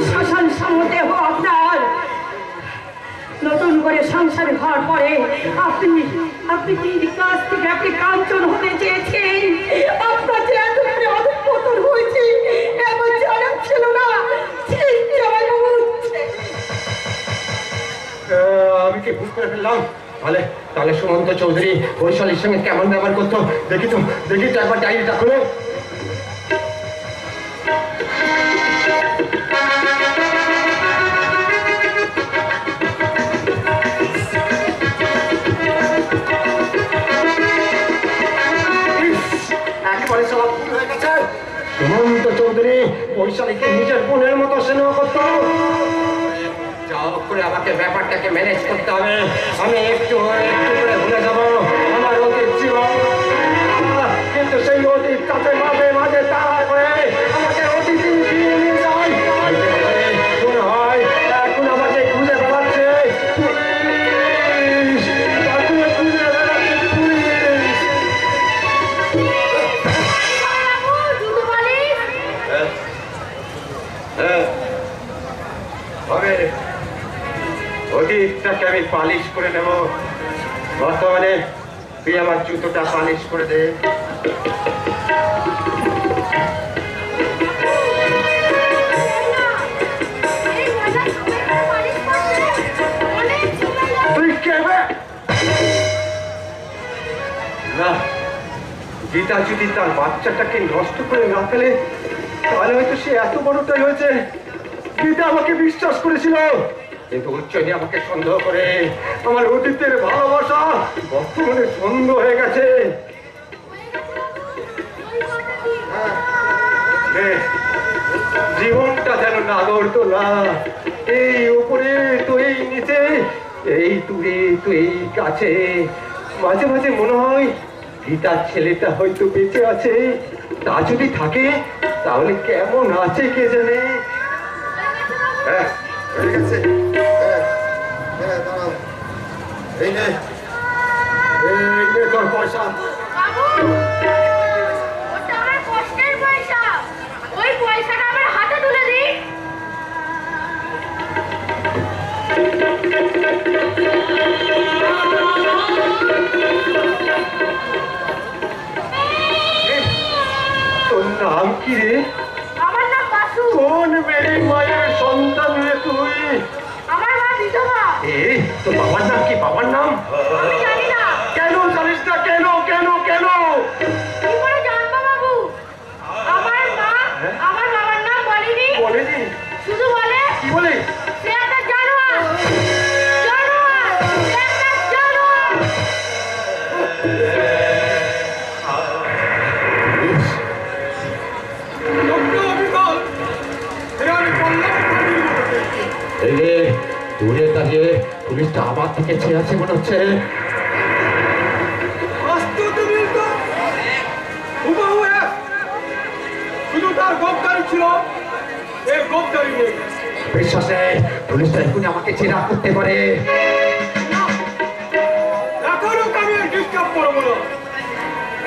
শ্মশান সমদেহ আপনার। নতুন করে সংসার হওয়ার পরে আপনি কি কাছ থেকে আপনি কাঞ্চন হতে চেয়েছেন? আপনার যে এত করে অধঃপতন হয়েছে এমন জানা ছিল না। আমি কি ভুল করে ফেললাম? তাহলে তাহলে সময় সুমন্ত চৌধুরী বৈশালীর সঙ্গে কেমন ব্যবহার করতো দেখি তো একবার ডায়েরিটা খুলে। একেবারে সব ভুল হয়ে গেছে। সুমন্ত চৌধুরী বৈশালীকে নিজের বোনের মতো স্নেহ করতো। যা হোক করে আমাকে ব্যাপারটাকে ম্যানেজ করতে হবে। আমি একটু করে ভুলে যাবো আমার অতীত জীবন, কিন্তু সেই অতীত কাছে মাঝে মাঝে তাড়া করে আমাকে অতীতে ফিরিয়ে নিয়ে যায়। মনে হয় এখন আমাকে খুঁজে বেড়াচ্ছে পুলিশ, তাকে খুঁজে বেড়াচ্ছে পুলিশ। হবে অতীতটাকে আমি পালিশ করে নেব। বর্তমানে তুই আমার জুতোটা পালিশ করে দে। তুই কেবে না, গীতা যদি তার বাচ্চাটাকে নষ্ট করে না ফেলে তাহলে হয়তো সে এত বড়টাই হয়েছে। গীতা আমাকে বিশ্বাস করেছিল, কিন্তু উচ্চনী আমাকে সন্দেহ করে আমার অতীতের ভালোবাসা বর্তমানে সন্দেহ হয়ে গেছে। জীবনটা যেন না ধরতো না, এই উপরে তুই নিচে, এই তুই কাছে। মাঝে মাঝে মনে হয় গীতার ছেলেটা হয়তো বেঁচে আছে। তা যদি থাকে তাহলে কেমন আছে কে জানে। হ্যাঁ হয়ে গেছে। এই নে তোর পয়সা। তোর নাম কি রে? আমার নাম বাসু। কোন মেয়ে মায়ের সন্তান রে তুই? আমার মা বিধবা। তোর বাবার নাম কি? বাবার নাম আমি জানি না। কেন জানিস না? কেন কেন কেন কি করে জানবো বাবু? আমার মা আমার বাবার নাম বলেনি। বলেনি? শুধু বলে কি বলে? সে একটা জানোয়ার। জানোয়ার, সে একটা জানোয়ার। দূরে দাঁড়িয়ে পুলিশটা আমার থেকে ছেড়ে আছে মনে হচ্ছে। শুধু তার গোপদারি ছিল, এই গোপদারি নেই। বিশ্বাসে পুলিশটা এখনই আমাকে ছেড়া করতে পারে। এখনো আমি ডিস্টার্ব করবো না।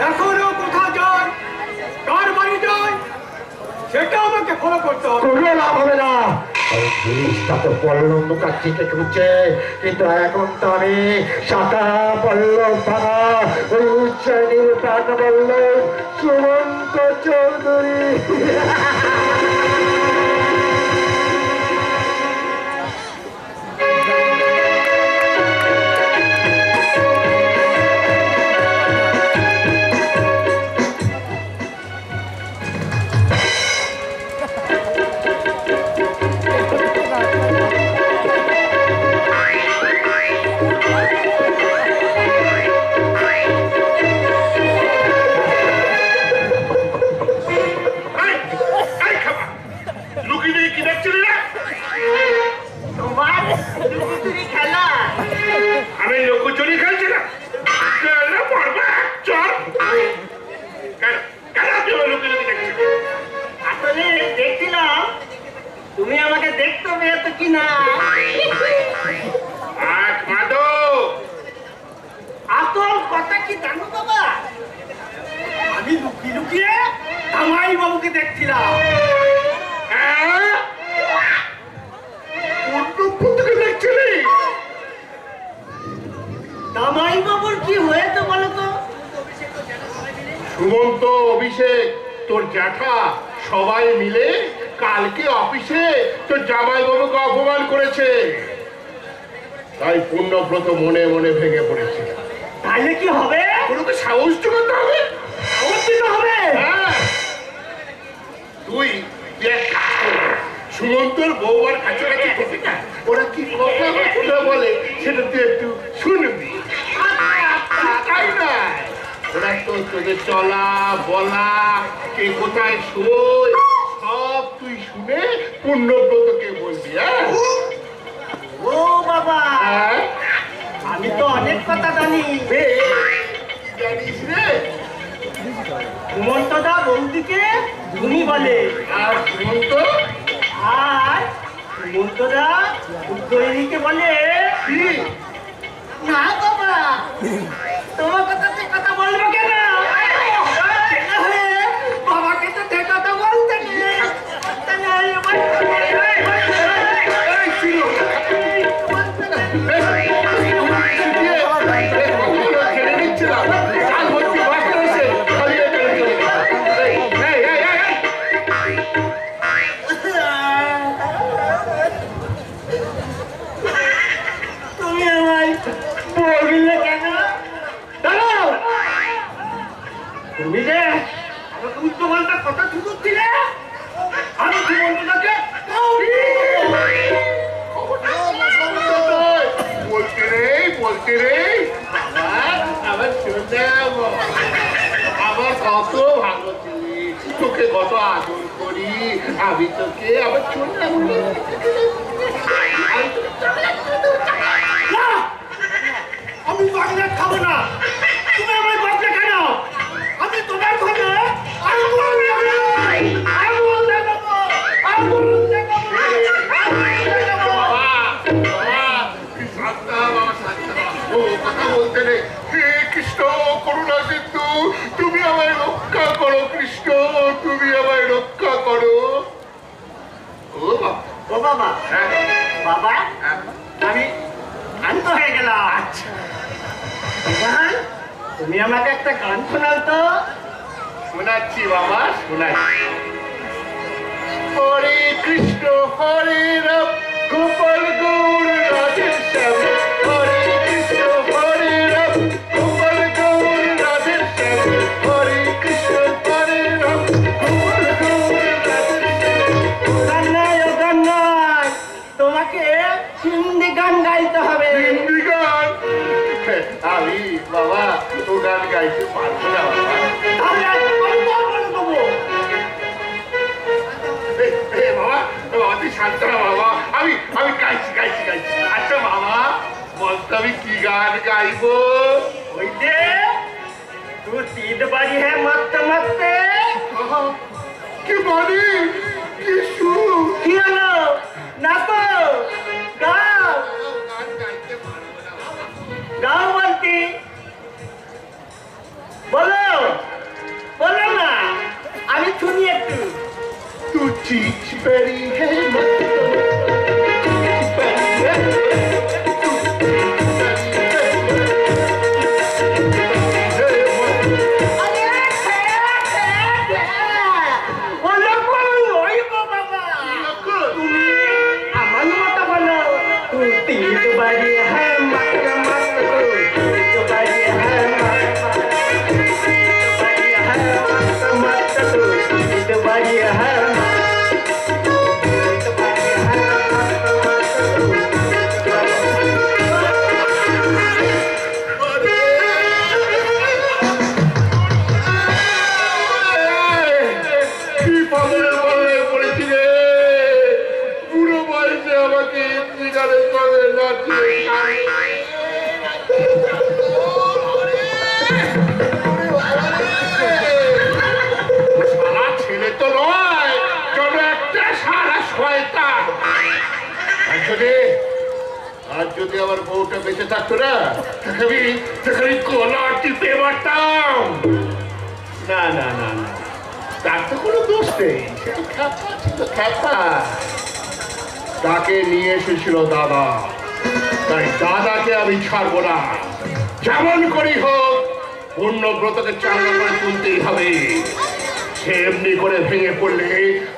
এখনো কোথা যায়, কার বাড়ি যায়, সেটা আমাকে ফলো করতে হবে। কোনো লাভ হবে না। পুলিশটা তো পল্লব মুখার্জিকে খুঁজছে, কিন্তু এখন তো আমি শাখা পল্লব ভাঙা ওই উচ্চারণীর প্রাণ বলল সুমন্ত চৌধুরী। আমি লুকোচুরি খেলছি না, আসলে দেখছিলাম তুমি আমাকে দেখতে পেয়েছো কিনা। আসল কথা কি জানো বাবা? আমি লুকিয়ে লুকিয়ে জামাই বাবুকে দেখছিলাম। দেখছিলি? জামাই বাবুর কি হয়েছে বলো তো? সুমন্ত, অভিষেক, তোর জ্যাঠা সবাই মিলে কালকে অফিসে তোর জামাইবাবুকে অপমান করেছে। তাই পূর্ণব্রত মনে মনে ভেঙে পড়েছে। নাইলে কি হবে? ওকে সাহস করতে হবে। সাহস দিতে হবে। হ্যাঁ, তুই এক কাজ কর, সুমন্তর বউয়ার কাছাকাছি থেকে না, ওরা কি কথা বলে সেটা তুই একটু শুনবি। তাই না, ওরা তো তোদের চলা বলা, কে কোথায় শোয়, সব তুই শুনে পুণ্যব্রতকে বলবি। হ্যাঁ, ও বাবা, হ্যাঁ, আমি তো অনেক কথা জানি। জানিস রে। সুমন্তদা বৌদিকে ধুনি বলে, আর সুমন্ত আর সুমন্তদা উদ্দয়নীকে বলে কি? না বাবা, তোমার কথাতে কথা বলবো কেন? আরে, বাবাকে তো সে কথা বলতে নেই। তুমি আমায় বললে কেন? দাঁড়াও, তুমি যে আমাকে উচ্চমানটা কথা শুনছিলে, আমি সুমন্তদাকে বলতে রে আমার শোনাবো, আমার কত ভালো ছিলি, তোকে কত আদর করি, আমি তোকে আবার শোনাবো। না, আমি চকলেট খাবো না। তুমি আমায় বললে কেন? আমি তোমার ঘরে আগুন লাগাবো, আগুন লাগাবো, আগুন লাগাবো, আগুন লাগাবো। ও কথা বলতে রে, হে কৃষ্ণ করুণা সিন্ধু, তুমি আমায় রক্ষা করো কৃষ্ণ, তুমি আমায় রক্ষা করো। ও বাবা, ও বাবা, হ্যাঁ, বাবা, হ্যাঁ, আমি শান্ত হয়ে গেলাম। আচ্ছা, গান, তুমি আমাকে একটা গান শোনাও তো। শোনাচ্ছি বাবা, শোনাচ্ছি। হরে কৃষ্ণ হরে রাম গোপাল গৌর রাধে শ্যাম, হরে কৃষ্ণ হরে রাম গোপাল গৌর রাধে শ্যাম, হরে কৃষ্ণ হরে রাম গোপাল গৌর রাধে শ্যাম। গান নয়, ও গান নয়, তোমাকে হিন্দি গান গাইতে হবে। হিন্দি গান? আমি বাবা ও গান গাইতে পারবো না বাবা। তাহলে আমি বলে দেবো। বাবা বাবা তুই শান্ত না বাবা, আমি আমি গাইছি গাইছি গাইছি। আচ্ছা বাবা বলতো আমি কি গান গাইবো? ওই যে তু तीन बारी है मस्त मस्त কি বলি, কি সুর! কি হলো? নাচো, গাও, গান গাইতে পারবো না বাবা। গাও বলতি। বলো, বলো না, আমি শুনি একটু। तू चीज बड़ी है বলো, বলো, ওই গো বাবা। তুমি আমার মতো বলো। तू तीन बारी है मस्त मस्त, तू तीन बारी है मस्त मस्त, तू तीन बारी है কি পাগলের পাল্লায় পড়েছি রে, বুড়ো বয়সে আমাকে ইন্দিগারের সঙ্গে নাচিয়ে সারা ছেলে তো নয়, যেন একটা সারা শয়তান। আর যদি আমার বউটা বেঁচে থাকতো না, তাকে গলা টিপে মারতাম। না না না না, তার তো কোনো দোষ নেই, সে তো খ্যাপা ছিল, খ্যাপা। তাকে নিয়ে এসেছিল দাদা, তাই দাদাকে আমি ছাড়বো না। যেমন করেই হোক পুণ্যব্রতকে চাঙ্গা করে তুলতেই হবে। সে এমনি করে ভেঙে পড়লে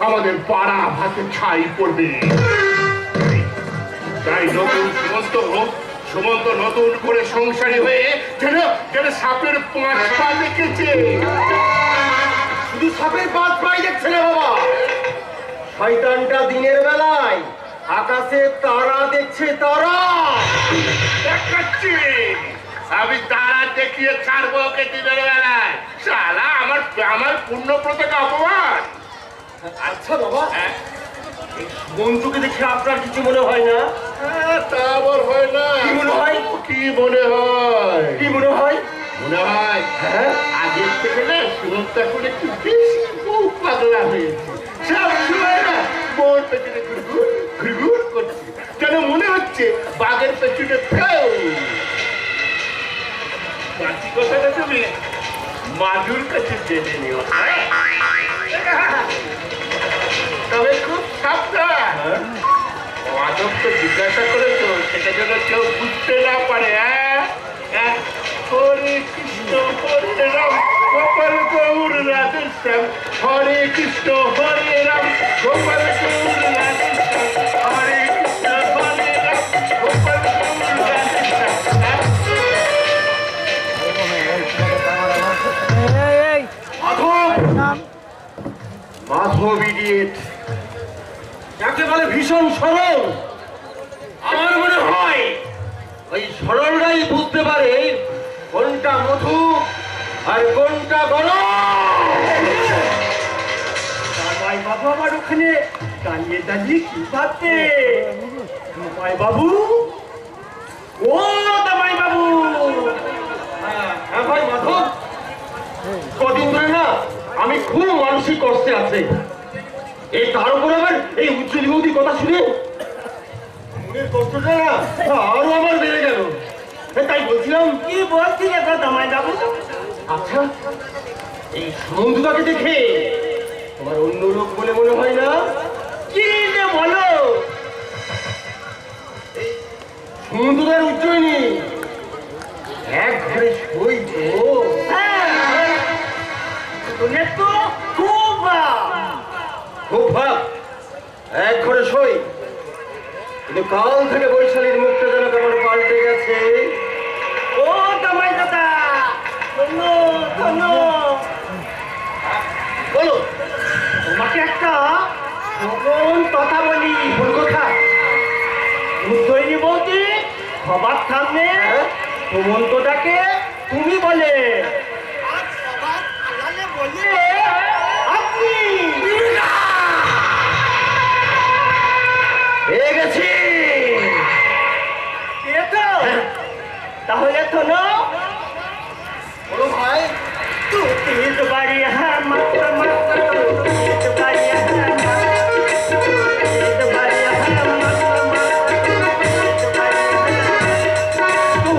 আমাদের পাড়া ভাতে ছাই পড়বে। তাই নতুন সমস্ত সুমন্ত নতুন করে সংসারী হয়ে যেন যেন সাপের 5 পা দেখেছে। শুধু সাপের 5 পাই দেখছে না বাবা, শয়তানটা দিনের বেলায় আকাশে তারা দেখছে, তারা দেখাচ্ছি আমি তারা দেখিয়ে ছাড়বো ওকে দিনের বেলায়। শালা আমার আমার পূর্ণ প্রত্যেক অপমান। আচ্ছা বাবা, বন্ধুকে দেখে আপনার কিছু মনে হয় না? তা আবার হয় না। কি মনে হয়? কি মনে হয়? কি মনে হয়? মনে হয় হ্যাঁ, আগের থেকে না সুরক্ষা এখন একটু বেশি বউ পাগলা হয়েছে। সব সময় না বউর পেছনে ঘুরঘুর ঘুরঘুর করছে, যেন মনে হচ্ছে বাঘের পেছনে ফেউ। বাকি কথাটা তুমি মাজুর কাছে জেনে নিও। তবে খুব সাবধান, মাধব তো জিজ্ঞাসা করেছো সেটা যেন কেউ বুঝতে না পারে। হ্যাঁ, হরে কৃষ্ণ হরে রাম গোপাল গৌর রাধে শ্যাম, হরে কৃষ্ণ হরে রাম গোপাল গৌর রাধে শ্যাম, হরে কৃষ্ণ হরে রাম গোপাল গৌর রাধে শ্যাম। মাধব ইডিয়েট, যাকে বলে ভীষণ সরল। আমার মনে হয় ওই সরলরাই বুঝতে পারে কোনটা মধু আর কোনটা গরম। জামাই বাবু আমার ওখানে দাঁড়িয়ে দাঁড়িয়ে কি ভাবছে? জামাই বাবু, ও জামাই বাবু, হ্যাঁ ভাই মাধব, কদিন ধরে না আমি খুব মানসিক কষ্টে আছে। এই তার উপর আবার এই উজ্জ্বল বৌদির কথা শুনে মনের কষ্টটা না আরো আমার বেড়ে গেল। তাই বলছিলাম, কি বলছিলে গো জামাই বাবু? আচ্ছা এই সমুদ্রটাকে দেখে তোমার অন্য লোক বলে মনে হয় না? কি যে বলো? সমুদ্রের উজ্জয়িনী এক ঘরে সই তো। হ্যাঁ, শুনে তো খুব খুব ভাব, এক ঘরে সই, কিন্তু কাল থেকে বৈশালীর মুখটা যেন কেমন পাল্টে গেছে। ও জামাই দাদা, শোনো শোনো, বলো, তোমাকে একটা গোপন কথা বলি। কোন কথা? উজ্জয়িনী বৌদি সবার সামনে সুমন্তটাকে তুমি বলে, আর সবার আড়ালে বলে আপনি। পেয়ে গেছি। পেয়েছো? তাহলে শোনো, বলো ভাই। तू तेज बारी है मत मत, तेज बारी है मत, तेज बारी है मत मत, तेज बारी है, तू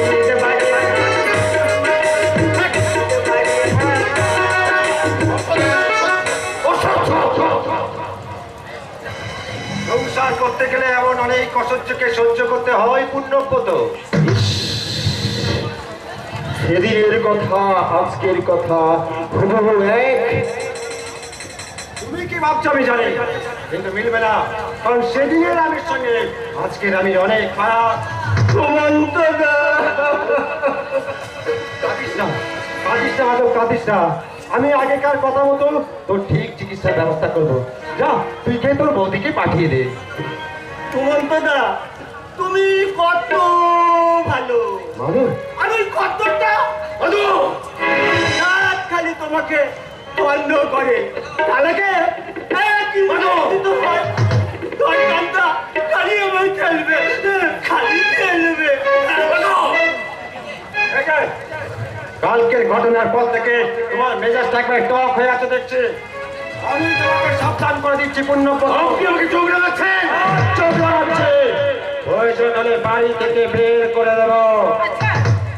तेज बारी है मत, तेज बारी है। সংসার করতে গেলে এমন অনেক অসহ্যকে সহ্য করতে হয় পুণ্যব্রত। সেদিনের কথা আজকের কথা হুবহু এক। তুমি কি ভাবছো আমি জানি, কিন্তু মিলবে না, কারণ সেদিনের আমির সঙ্গে আজকের আমির অনেক খারাপ। সুমন্ত কাঁদিস না, কাঁদিস না মাধব, কাঁদিস না। আমি আগেকার কথা মতো তোর ঠিক চিকিৎসার ব্যবস্থা করবো। যা, তুই কে তোর বৌদিকে পাঠিয়ে দে। সুমন্তদা, তুমি কত ভালো। মাধব, আর ওই কতটা রাত খালি তোমাকে বন্ধ করে, তাহলে খালি আমার খেলবে, খালি খেলবে। কালকের ঘটনার পর থেকে তোমার মেজাজটা একবার টক হয়ে আছে দেখছি। আমি তোমাকে সাবধান করে দিচ্ছি পুণ্যব্রত। আমাকে চোখ লাগাচ্ছেন? চোখ লাগাচ্ছে, প্রয়োজন হলে বাড়ি থেকে বের করে দেবো। আচ্ছা,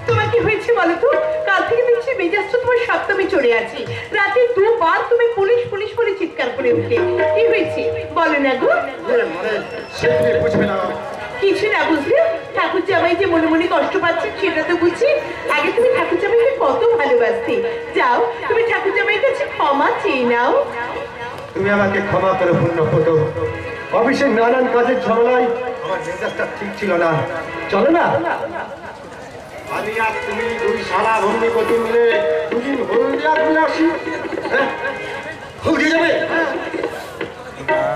তোমার কি হয়েছে বলো তো? কাল থেকে দেখছি মেজাজটা তোমার সপ্তমে চড়ে আছে। রাতে দুবার তুমি পুলিশ পুলিশ করে চিৎকার করে উঠলে, কি হয়েছে বলো না গো? মানে সে তুমি বুঝবে না। কিছু না বুঝলে ঠাকুর জামাই যে মনে মনে কষ্ট পাচ্ছে সেটা তো বুঝছি। আগে তুমি ঠাকুর জামাইকে কত ভালোবাসতে। যাও, তুমি ঠাকুর জামাইয়ের কাছে ক্ষমা চেয়ে নাও। তুমি আমাকে ক্ষমা করে পুণ্যব্রত। অফিসের নানান কাজের ঝামেলায় আমার মেজাজটা ঠিক ছিল না। চলো না, আমি আর তুমি দুই সারা ভগ্নিপতি মিলে দুদিন হলদিয়া ঘুরে আসি। হ্যাঁ, হলদিয়া যাবে?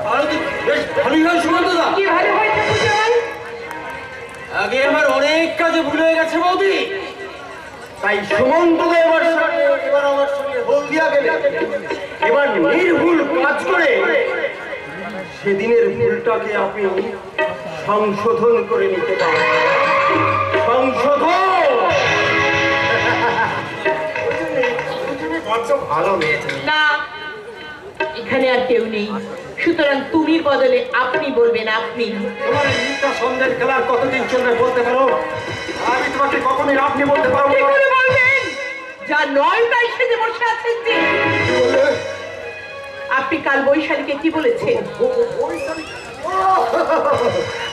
তাহলে তো বেশ ভালোই হয় সুমন্ত দা। কি ভালো হয়েছে পুজো ভাই? আগে আমার অনেক কাজে ভুল হয়ে গেছে বৌদি, তাই সুমন্ত এবার আমার সঙ্গে হলদিয়া গেলে এবার নির্ভুল কাজ করে সেদিনের ভুলটাকে আপনি সংশোধন করে নিতে পারেন। সংশোধন ভালো মেয়ে। না, এখানে আর কেউ নেই, সুতরাং তুমি বদলে আপনি বলবেন। আপনি তোমার এই মিথ্যা সন্দেহের খেলার কতদিন চলবে বলতে পারো? আমি তোমাকে কখনোই আপনি বলতে পারবো কি না। করে বলবেন? যা নয় তাই সেজে বসে আছেন যে। আপনি কাল বৈশালীকে কি বলেছেন?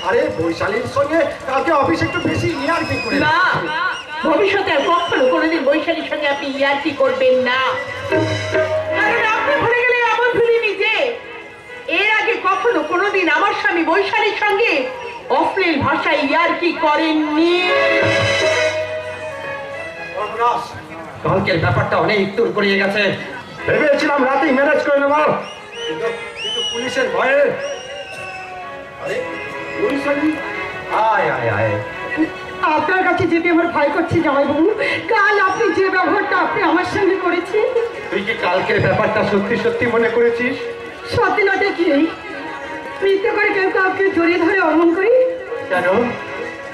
আরে বৈশালীর সঙ্গে কালকে অফিসে একটু বেশি ইয়ার্কি করে। না, ভবিষ্যতে আর কখনো কোনোদিন বৈশালীর সঙ্গে আপনি ইয়ার্কি করবেন না। কারণ আপনি ভুলে গেলে এমন ভুলিনি যে এর আগে কখনো কোনোদিন আমার স্বামী বৈশালীর সঙ্গে অশ্লীল ভাষায় ইয়ার্কি করেননি। কালকের ব্যাপারটা অনেক দূর করিয়ে গেছে। ভেবেছিলাম রাতেই ম্যানেজ করে নেব, কিন্তু পুলিশের ভয়ে। আরে বৈশালী, আয় আয় আয়। আপনার কাছে যেতে আমার ভয় করছে জামাইবাবু। কাল আপনি যে ব্যবহারটা আপনি আমার সঙ্গে করেছেন, তুই কি কালকের ব্যাপারটা সত্যি সত্যি মনে করেছিস? সত্যি নটা কি মৃত্যু করে কেউ কাউকে জড়িয়ে ধরে অমন করি? কেন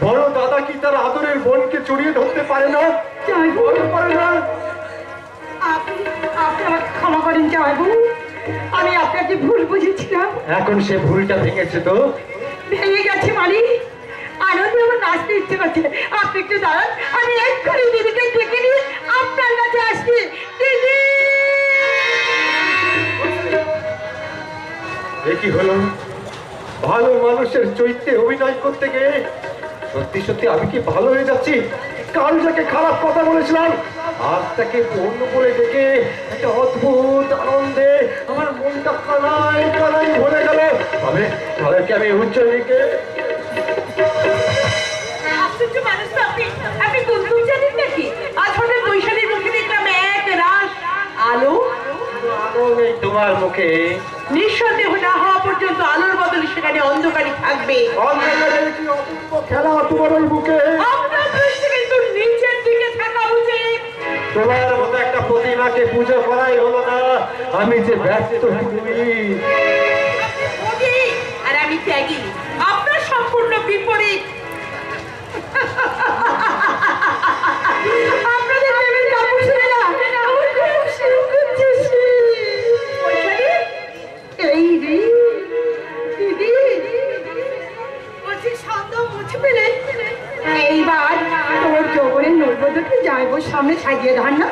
বড় দাদা কি তার আদরের বোনকে জড়িয়ে ধরতে পারে না? জামাইবাবু, পারে না? আপনি আপনি আমাকে ক্ষমা করেন জামাইবাবু। আমি আপনাকে ভুল বুঝেছিলাম। এখন সে ভুলটা ভেঙেছে তো? ভেঙে গেছে মানে আনন্দে আমার নাচতে ইচ্ছে করছে। আপনি একটু দাঁড়ান, আমি এক্ষুনি দিদিকে ডেকে নিয়ে আপনার কাছে আসছি। দিদি, এ কি হলো? ভালো মানুষের চরিত্রে অভিনয় করতে গিয়ে সত্যি সত্যি আমি কি ভালো হয়ে যাচ্ছি? কাল যাকে খারাপ কথা বলেছিলাম আজ তাকে অন্য বলে ডেকে একটা অদ্ভুত আনন্দে আমার মনটা কানাই কানাই ভরে গেল। তাদেরকে আমি উচ্চ দিকে আশ্চর্য মানুষ তো আপনি। আপনি কোন জানেন নাকি? আজ হঠাৎ বৈশালীর মুখে দেখলাম এক রাস আলো। আলো নেই তোমার মুখে। নিঃসন্দেহ না হওয়া পর্যন্ত আলোর বদলে সেখানে অন্ধকারই থাকবে। অন্ধকারের কি অপূর্ব খেলা তোমার ওই বুকে। আপনার দৃষ্টি কিন্তু নিচের দিকে থাকা উচিত। তোমার মতো একটা প্রতিমাকে পুজো করাই হলো না, আমি যে ব্যস্ত তুমি। আপনি ভোগী আর আমি ত্যাগী, আপনার সম্পূর্ণ বিপরীত। আপনাদের প্রেমের গল্প শুনে না আমার খুব শুরু করছে। বৈশালী, এই রে দিদি, বলছি সন্দেহ মুছে পেলে। এইবার তোর জোবরের নৈবেদ্যকে যাইবো সামনে সাজিয়ে ধান না।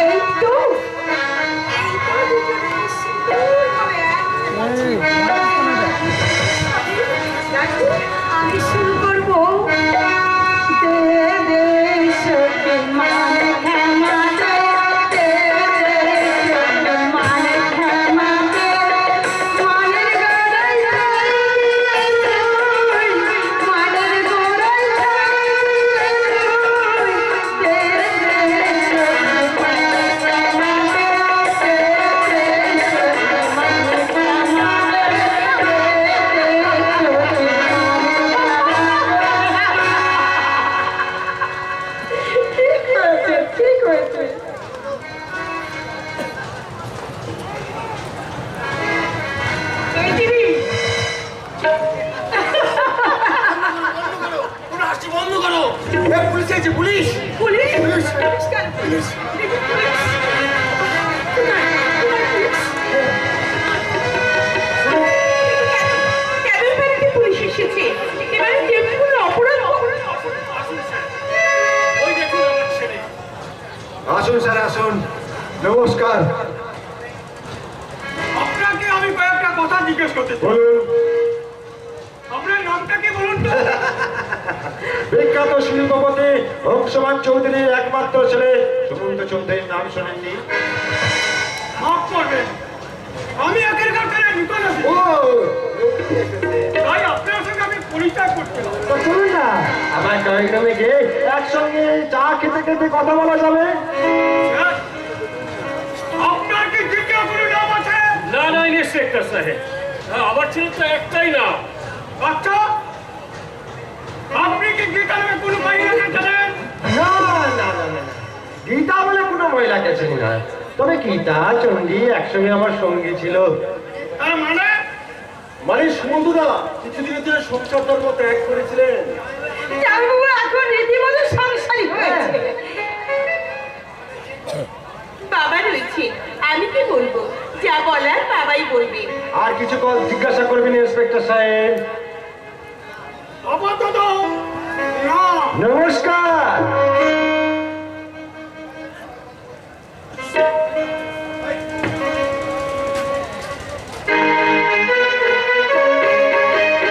এই তো আমি শুরু করবো। দে দে সখী মান ক্ষমা দে, দে দে সখী মান ক্ষমা দে, মানের গোড়ায় মানের গোড়ায় দে দে সখী মান ক্ষমা দে, দে দে সখী মান ক্ষমা দে, দে দে সখী ঠিক হয়েছে। এই দিদি, হাসি বন্ধ করো। পুলিশ আছে, পুলিশ। পুলিশ? পুলিশ কেন? পুলিশ? দিদি, পুলিশ? কোথায়? কোথায় পুলিশ? কেন এবারে কি পুলিশ এসেছে? এবারে যেমনি কোনো অপরাধ ওই দেখুন আমার ছেলে। আসুন স্যার আসুন, নমস্কার। আপনাকে আমি কয়েকটা কথা জিজ্ঞেস করতে চাই। বলুন। আপনার নামটা কি বলুন তো? বিখ্যাত শিল্পপতি হংসমান চৌধুরীর একমাত্র ছেলে সুমন্ত চৌধুরীর নাম শোনেননি? মাফ করবেন, আমি আগের কারখানায় নতুন আছে ও তাই আপনার সঙ্গে আমি পরিচয় করতে হবে। তো চলুন না আমার জয়গ্রামে গিয়ে একসঙ্গে চা খেতে খেতে কথা বলা যাবে। স্যার, আপনার কি দ্বিতীয় কোনো নাম আছে? না না ইন্সপেক্টর সাহেব, আমার ছিল তো একটাই নাম। আচ্ছা, আপনি কি গীতা নামে কোনো মহিলাকে জানেন? না না না না গীতা বলে কোনো মহিলাকে চিনি না, তবে গীতা চণ্ডী একসঙ্গে আমার সঙ্গী ছিল। তার মানে মানে সুমন্ধুদা কিছুদিনের জন্য সংসার ধর্ম ত্যাগ করেছিলেন। জামাইবাবু এখন রীতিমতো সংসারী হয়েছে। বাবা রয়েছে, আমি কি বলবো? যা বলার বাবাই বলবে। আর কিছু জিজ্ঞাসা করবেন ইন্সপেক্টর সাহেব? আপাতত না। নমস্কার।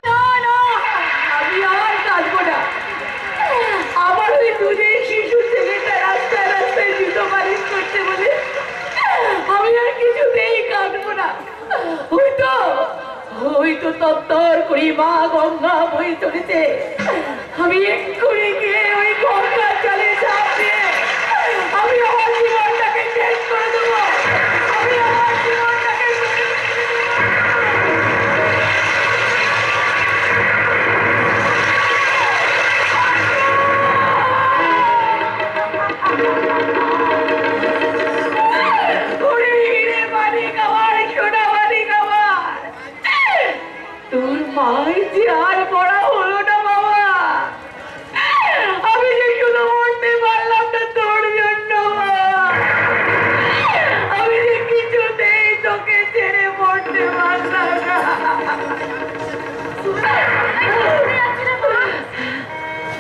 না, না, আমি আর কাঁদবো না। আমার ওই দুধের শিশু ছেলেটা রাস্তায় রাস্তায় জুতো পালিশ করতে বলে আমি আর কিছুতেই কাঁদবো না। ওই তো তত্তর করি মা গঙ্গা বই চলেছে। আমি এক্ষুনি গিয়ে ওই গঙ্গা জলে ঝাঁপ দিয়ে আমি আমার জীবনটাকে শেষ করে দেবো। আমি আমার জীবনটাকে ওরে হিরে মানিক আমার, সোনা মানিক আমার, তোর মাই যে আর বড় হলো না বাবা। আমি যে শুধু মরতে পারলাম না তোর জন্য। আমি যে কিছুতেই তোকে ছেড়ে মরতে পারলাম না।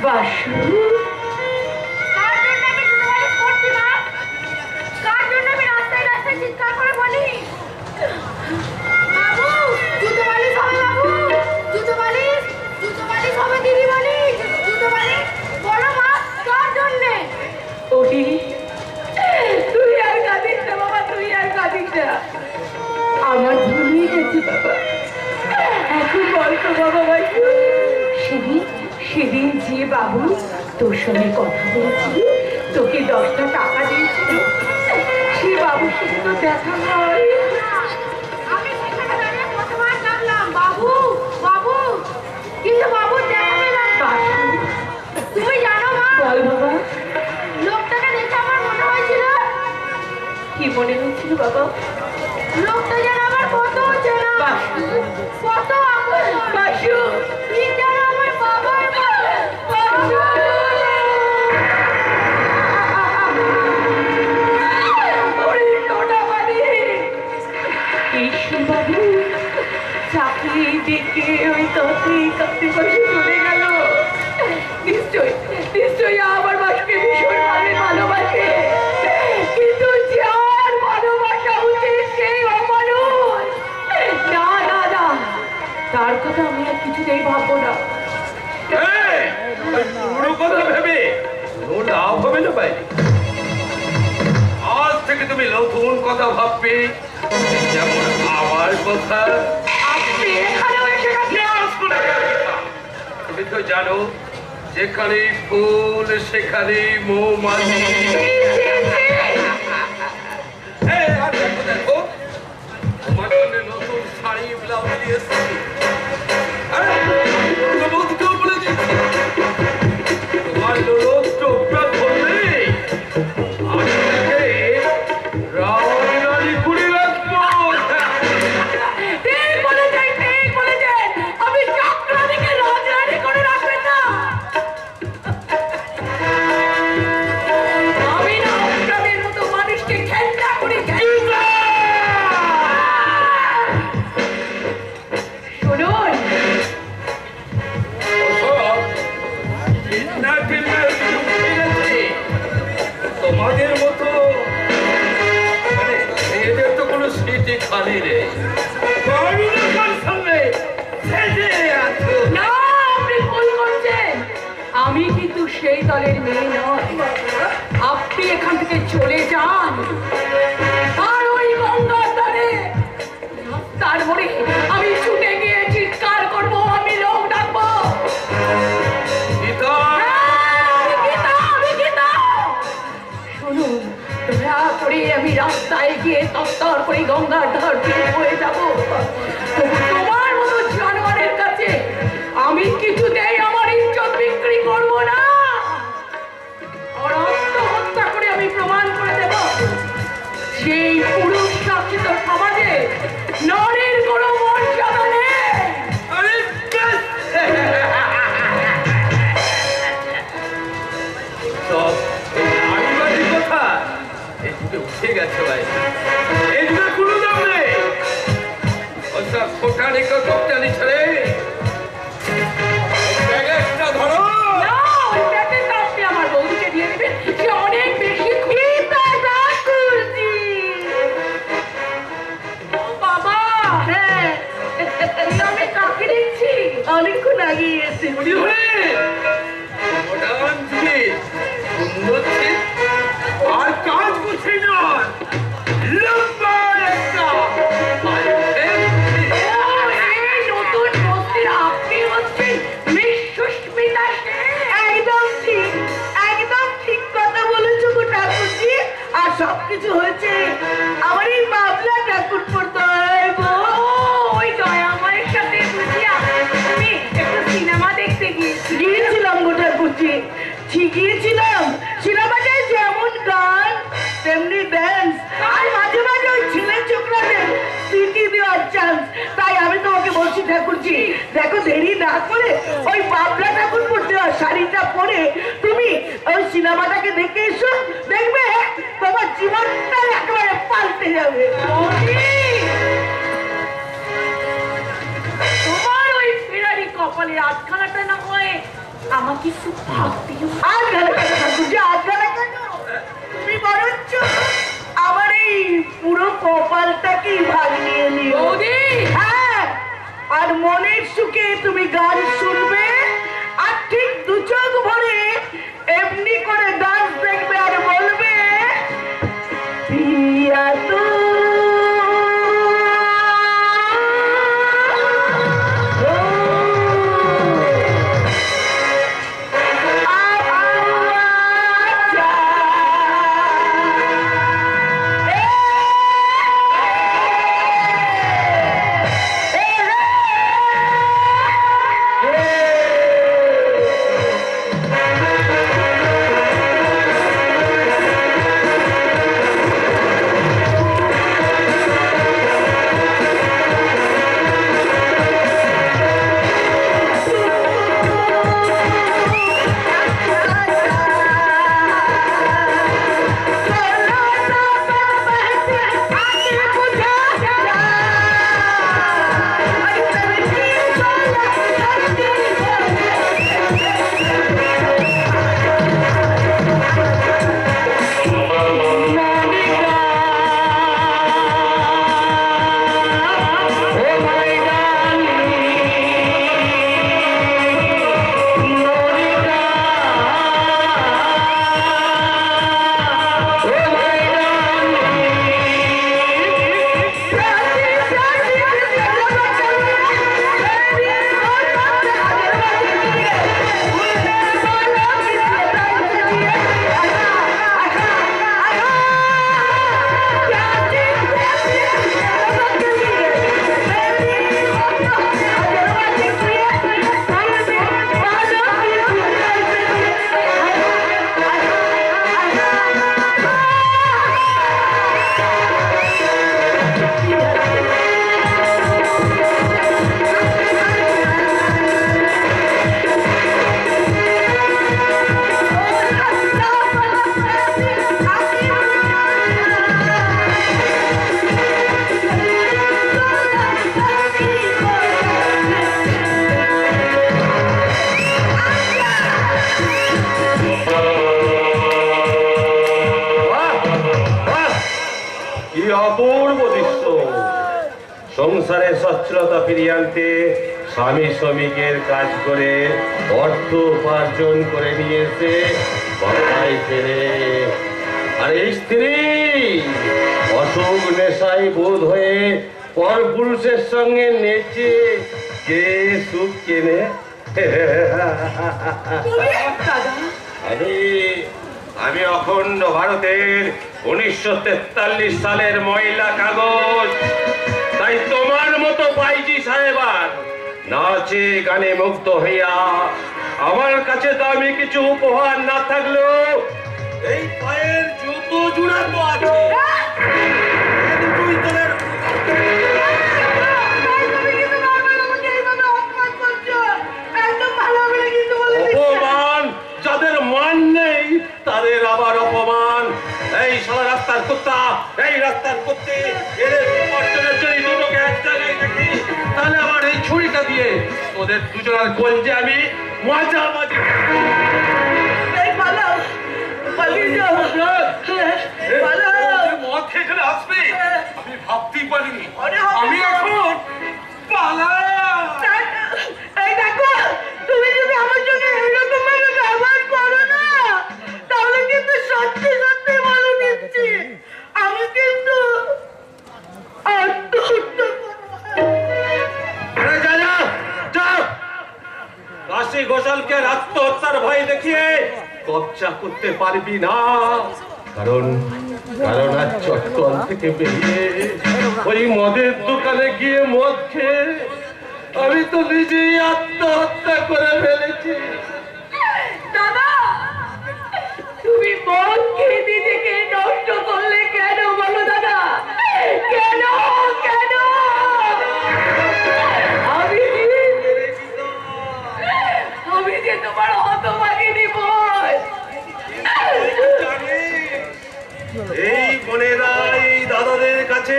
বাসু, কার জন্য আমি জুতোবালিশ করছি মা? কার জন্য আমি রাস্তায় রাস্তায় চিৎকার করে বলি বাবু জুতোবালিশ হবে, বাবু জুতোবালিশ, জুতোবালিশ হবে দিদি বলি, জুতোবালিশ বলো মা কার জন্যে? ওহি তুই আর কাঁদিস না বাবা, তুই আর কাঁদিস না। আমার ভুলিয়ে গেছি বাবা। এখন বলতো বাবা বাসু, সেদিন যে বাবু তোর সঙ্গে কথা বলেছিল, তোকে 10টা টাকা দিয়েছিল, সে বাবুর সাথে তো দেখা হয়। আমি সেখানে দাঁড়িয়ে কতবার ডাকলাম বাবু বাবু, কিন্তু বাবু দেখা পেলাম না। তুমি জানো মা, বল বাবা, লোকটাকে দেখে আমার মনে হয়েছিল, কি মনে হচ্ছিল বাবা? লোকটা যেন আমার কত চেনা, বাসু, কত আপন, বাসু, ঠিক যেন আমার বাবার মতো। বাসু। ওরে সোনা মানিক, ঈশ্বর বাবু চাকরি দেখে ওই তত্ত্বে কাঁপতে বসে চলে গেল। নিশ্চয়ই আমার বাসুকে ভীষণভাবে ভালোবাসে, কিন্তু যার ভালোবাসা উচিত সেই অমানুষ। না না না, তার কথা আমি আর কিছুতেই ভাববো না। পুরো কথা ভেবে কোনো লাভ হবে না ভাই। আজ থেকে তুমি নতুন কথা ভাববে, যেমন আমার কথা। আপনি এখানেও এসে গেছেন। তুমি তো জানো যেখানে ফুল সেখানে মৌমাছি। এই, আর দেখো দেখো তোমার জন্য নতুন শাড়ি ব্লাউজ দিয়েছি। বন্ধুকেও বলে দিচ্ছি, তোমার লোক চোখটা ধরলে আমি তাকে রাউরি করে রাখবো। ঠিক বলেছেন, আমি চক্রাদিকে রাজরানি করে রাখবেন না। আমি না আপনাদের মতো মানুষকে ঘেন্না করি। শুনুন, তোমাদের মতো মানে এদের তো কোনো সিটি খালি নেই। না আপনি ভুল করছেন। আমি কিন্তু সেই দলের মেয়ে নয়। আপনি এখান থেকে চলে যান, আর ওই গঙ্গার ধারে তার তারপরে আমি ছুটে গিয়ে চিৎকার করবো, আমি লোক ডাকবো। শুনুন, দয়া করে আমি রাস্তায় গিয়ে তত্তর করে গঙ্গার ধার দিয়ে হয়ে যাবো। তোমার মতো জানোয়ারের কাছে আমি কিছুতেই আমার ইজ্জত বিক্রি করবো না। আর আত্মহত্যা করে আমি প্রমাণ করে দেব সেই পুরুষ শাসিত সমাজে নারীর কোনো মর্যাদা নেই। সব এই নারীবাদী কথা এই যুগে উঠে গেছে ভাই, এই যুগে কোনো দাম নেই। ওসব খোটানি কোটানি ছেড়ে ব্যাগেটটা ধরো। না, ওই ব্যাগেটটা আপনি আমার বৌদিকে দিয়ে দেবেন, সে অনেক বেশি বাবা। হ্যাঁ, আমি কাকে দেখছি? অনেকক্ষণ আগে এসে মডার্ন যুগে সুন্দর ছিল আর কাজ করছে না, লম্বা একটা নতুন বস্তির আপনি হচ্ছেন মিস সুস্মিতা সেন। একদম ঠিক, একদম ঠিক কথা বলেছো গো ঠাকুরজি। আর সবকিছু হয়েছে আমার এই বাবলা ঠাকুর পড়তায় গো। ওই দয়াময়ের সাথে বুঝিয়া তুমি একটু সিনেমা দেখতে গিয়েছিলাম গো ঠাকুরজি, গিয়েছিলাম। সিনেমাটায় যেমন গান তেমনি ড্যান্স, আর মাঝে মাঝে ওই ছেলে ছোকরাদের স্মৃতি দেওয়ার চান্স। তাই আমি তোমাকে বলছি ঠাকুরজি, দেখো দেরি না করে ওই বাবলা ঠাকুর পড়তে শাড়িটা পরে তুমি ওই সিনেমাটাকে দেখে এসো, দেখবে তোমার জীবনটা একেবারে পাল্টে যাবে। তোমার ওই ফেরারি কপালের আটখানাটা না হয় আমাকে একটু ভাবতেও। আটখানা কেন ঠাকুরজি, আটখানা কেন? তুমি বরঞ্চ আমার এই পুরো কপালটাকেই ভাগ নিয়ে নিও। বৌদি! হ্যাঁ, আর মনের সুখে তুমি গান শুনবে, আর ঠিক দু চোখ ভরে এমনি করে ডান্স দেখবে আর বলবে পিয়া তো অপূর্ব দৃশ্য। সংসারে সচ্ছলতা ফিরিয়ে আনতে স্বামী শ্রমিকের কাজ করে অর্থ উপার্জন করে নিয়েছে বাসায় ফেরে, আর এই স্ত্রী অসুখ নেশায় বোধ হয়ে পর পুরুষের সঙ্গে নেচে কে সুখ কেনে। আমি অখণ্ড ভারতের 1943 সালের ময়লা কাগজ। তাই তোমার মতো বাইজি সাহেবার নাচে গানে মুগ্ধ হইয়া আমার কাছে দামি কিছু উপহার না থাকলেও এই পায়ের জুতো জোড়া তো আছে। অপমান যাদের মান নেই তাদের আবার অপমান। এই সারা রাস্তার কুত্তা, এই রাস্তার কুত্তি, এদের বিমর্ষণের জন্য দুটোকে এক জায়গায় দেখি, তাহলে আমার এই ছুরিটা দিয়ে ওদের দুজনের গঞ্জে আমি মাঝামাঝি মদ খেয়ে আসবে আমি ভাবতেই পারিনি। আমি এখন পালা। তুমি যদি আমার সঙ্গে এরকম ভাবে ব্যবহার করো না তাহলে কিন্তু সত্যি সত্যি বলে দিচ্ছি আমি কিন্তু আত্মহত্যা কাশী ঘোষালকে আত্মহত্যার ভয় দেখিয়ে কবজা করতে পারবি না। কারণ আজ চটকল থেকে বেরিয়ে ওই মদের দোকানে গিয়ে মদ খেয়ে আমি তো নিজেই আত্মহত্যা করে ফেলেছি। দাদা তুমি মদ খেয়ে নিজেকে নষ্ট করলে কেন বলো দাদা? কেন কেন? আমি যে তোমার হতভাগিনী বোন। এই বোনেরা এই দাদাদের কাছে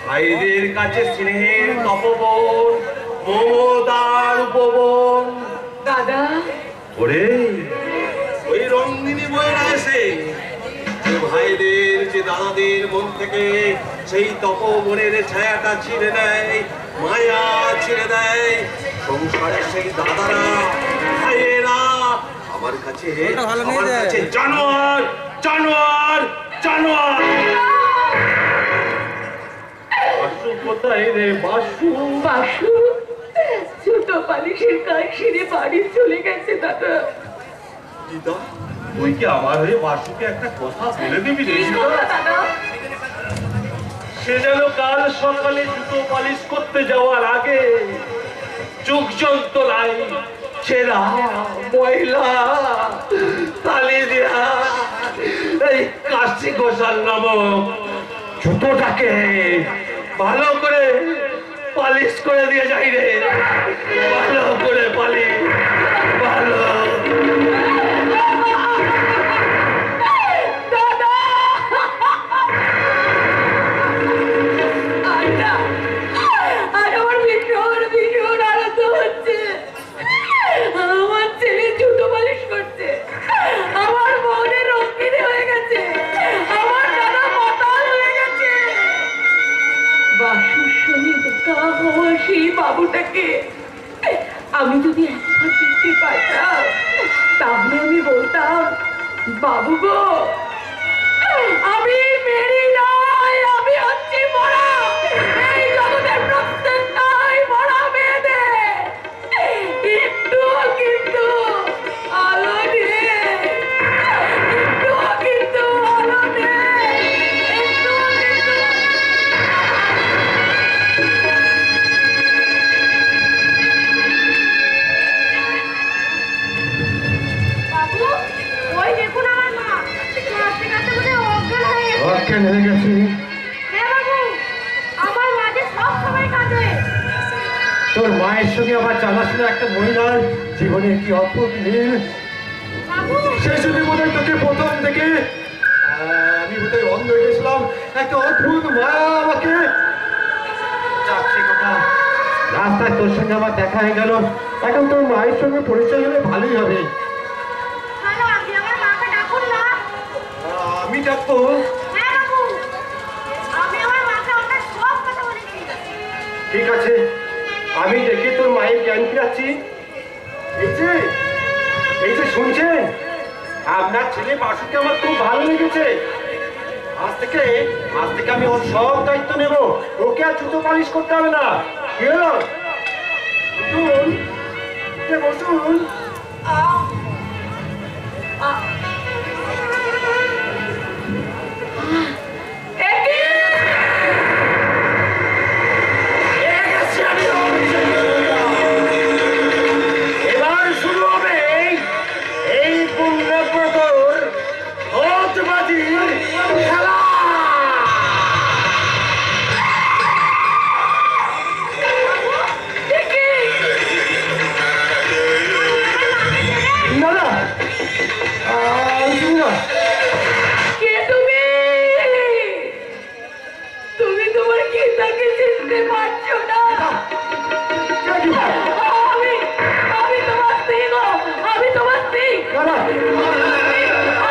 ভাইদের কাছে স্নেহের তপবন, মমতার উপবন। দাদা ওরে ওই রঙ্গিনী বইয়েরা এসে যে ভাইদের যে দাদাদের মন থেকে সেই তপবনের ছায়াটা ছিঁড়ে দেয়, মায়া ছিঁড়ে দেয়, সংসারের সেই দাদারা ভাইয়েরা আমার কাছে জানোয়ার জানোয়ার জানোয়ার। বাসু কোথায় রে বাসু? বাসু ছোট পালিশের কাজ সেরে বাড়ি চলে গেছে দাদা। দিদা তুই কি আমার হয়ে বাসুকে একটা কথা বলে দিবি রে? দাদা সে যেন কাল সকালে জুতো পালিশ করতে যাওয়ার আগে চোখ যন্ত্রণায় ছেঁড়া ময়লা তালি দেয়া এই কাশী ঘোষাল নামক জুতোটাকে ভালো করে পালিশ করে দিয়ে যাই রে। ভালো করে পালিশ ভালো। আমার ছেলে জুতো পালিশ করছে, আমার বোনের রঙ্গিনী হয়ে গেছে, আমার দাদা মাতাল হয়ে গেছে। বাসুর সঙ্গে দেখা হওয়া সেই বাবুটাকে আমি যদি একবার দেখতে পারতাম তাহলে আমি বলতাম, বাবু গো আমি মেরি নয়, আমি হচ্ছি মরা। এই জগতের প্রত্যেকটাই মরা মেয়েদের একটু কিন্তু আলো নেই, একটু কিন্তু আলো নেই, একটু কিন্তু। বাবু ওই দেখুন আমার মা কাঁদতে কাঁদতে বলে অজ্ঞান হয়ে গেছে। অজ্ঞান হয়ে গেছে? হ্যাঁ বাবু আমার মা যে সব সময় কাঁদে। তোর মায়ের সঙ্গে আবার জানাশোনা একটা মহিলার জীবনে কি অদ্ভুত মিল। বাবু সে যদি বোধ হয় তোকে প্রথম থেকে আমি বোধহয় অন্ধ হয়ে গেছিলাম, একটা অদ্ভুত মায়া আমাকে। যাক, সে কথা রাস্তায় তোর সঙ্গে আমার দেখা হয়ে গেল, এখন তোর মায়ের সঙ্গে পরিচয় হলে ভালোই হবে। তাহলে আপনি আমার মাকে ডাকুন না। আমি ডাকবো? হ্যাঁ বাবু আমি আমার মাকে আপনার সব কথা বলেছি। ঠিক আছে, আমি দেখে তোর মায়ের জ্ঞান ফিরাচ্ছি। এই যে শুনছেন, আপনার ছেলে বাসুকে আমার খুব ভালো লেগেছে। আজ থেকে আজ থেকে আমি ওর সব দায়িত্ব নেব। ওকে আর জুতো পালিশ করতে হবে না। কি হলো? বসুন, বসুন। এবার শুরু হবে এই পুণ্যব্রতর হাতবাজির খেলা। না না, না। কে তুমি? তুমি তোমার গীতাকে চিনতে পারছো না? আমি তোমার স্ত্রী গো, আমি তোমার স্ত্রী।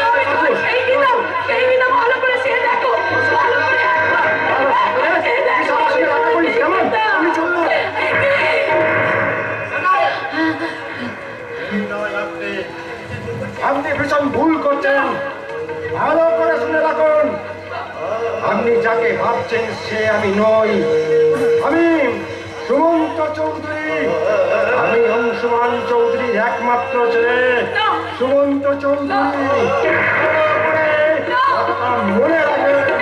আমি তোমার সেই গীতা ভালো করে সে দেখো, ভালো করে সে দেখো। আপনি ভীষণ ভুল করছেন। ভালো করে শুনে রাখুন, আপনি যাকে ভাবছেন সে আমি নই। আমি সুমন্ত চৌধুরী। আমি অংশুমান চৌধুরীর একমাত্র ছেলে সুমন্ত চৌধুরী। মনে রাখবেন।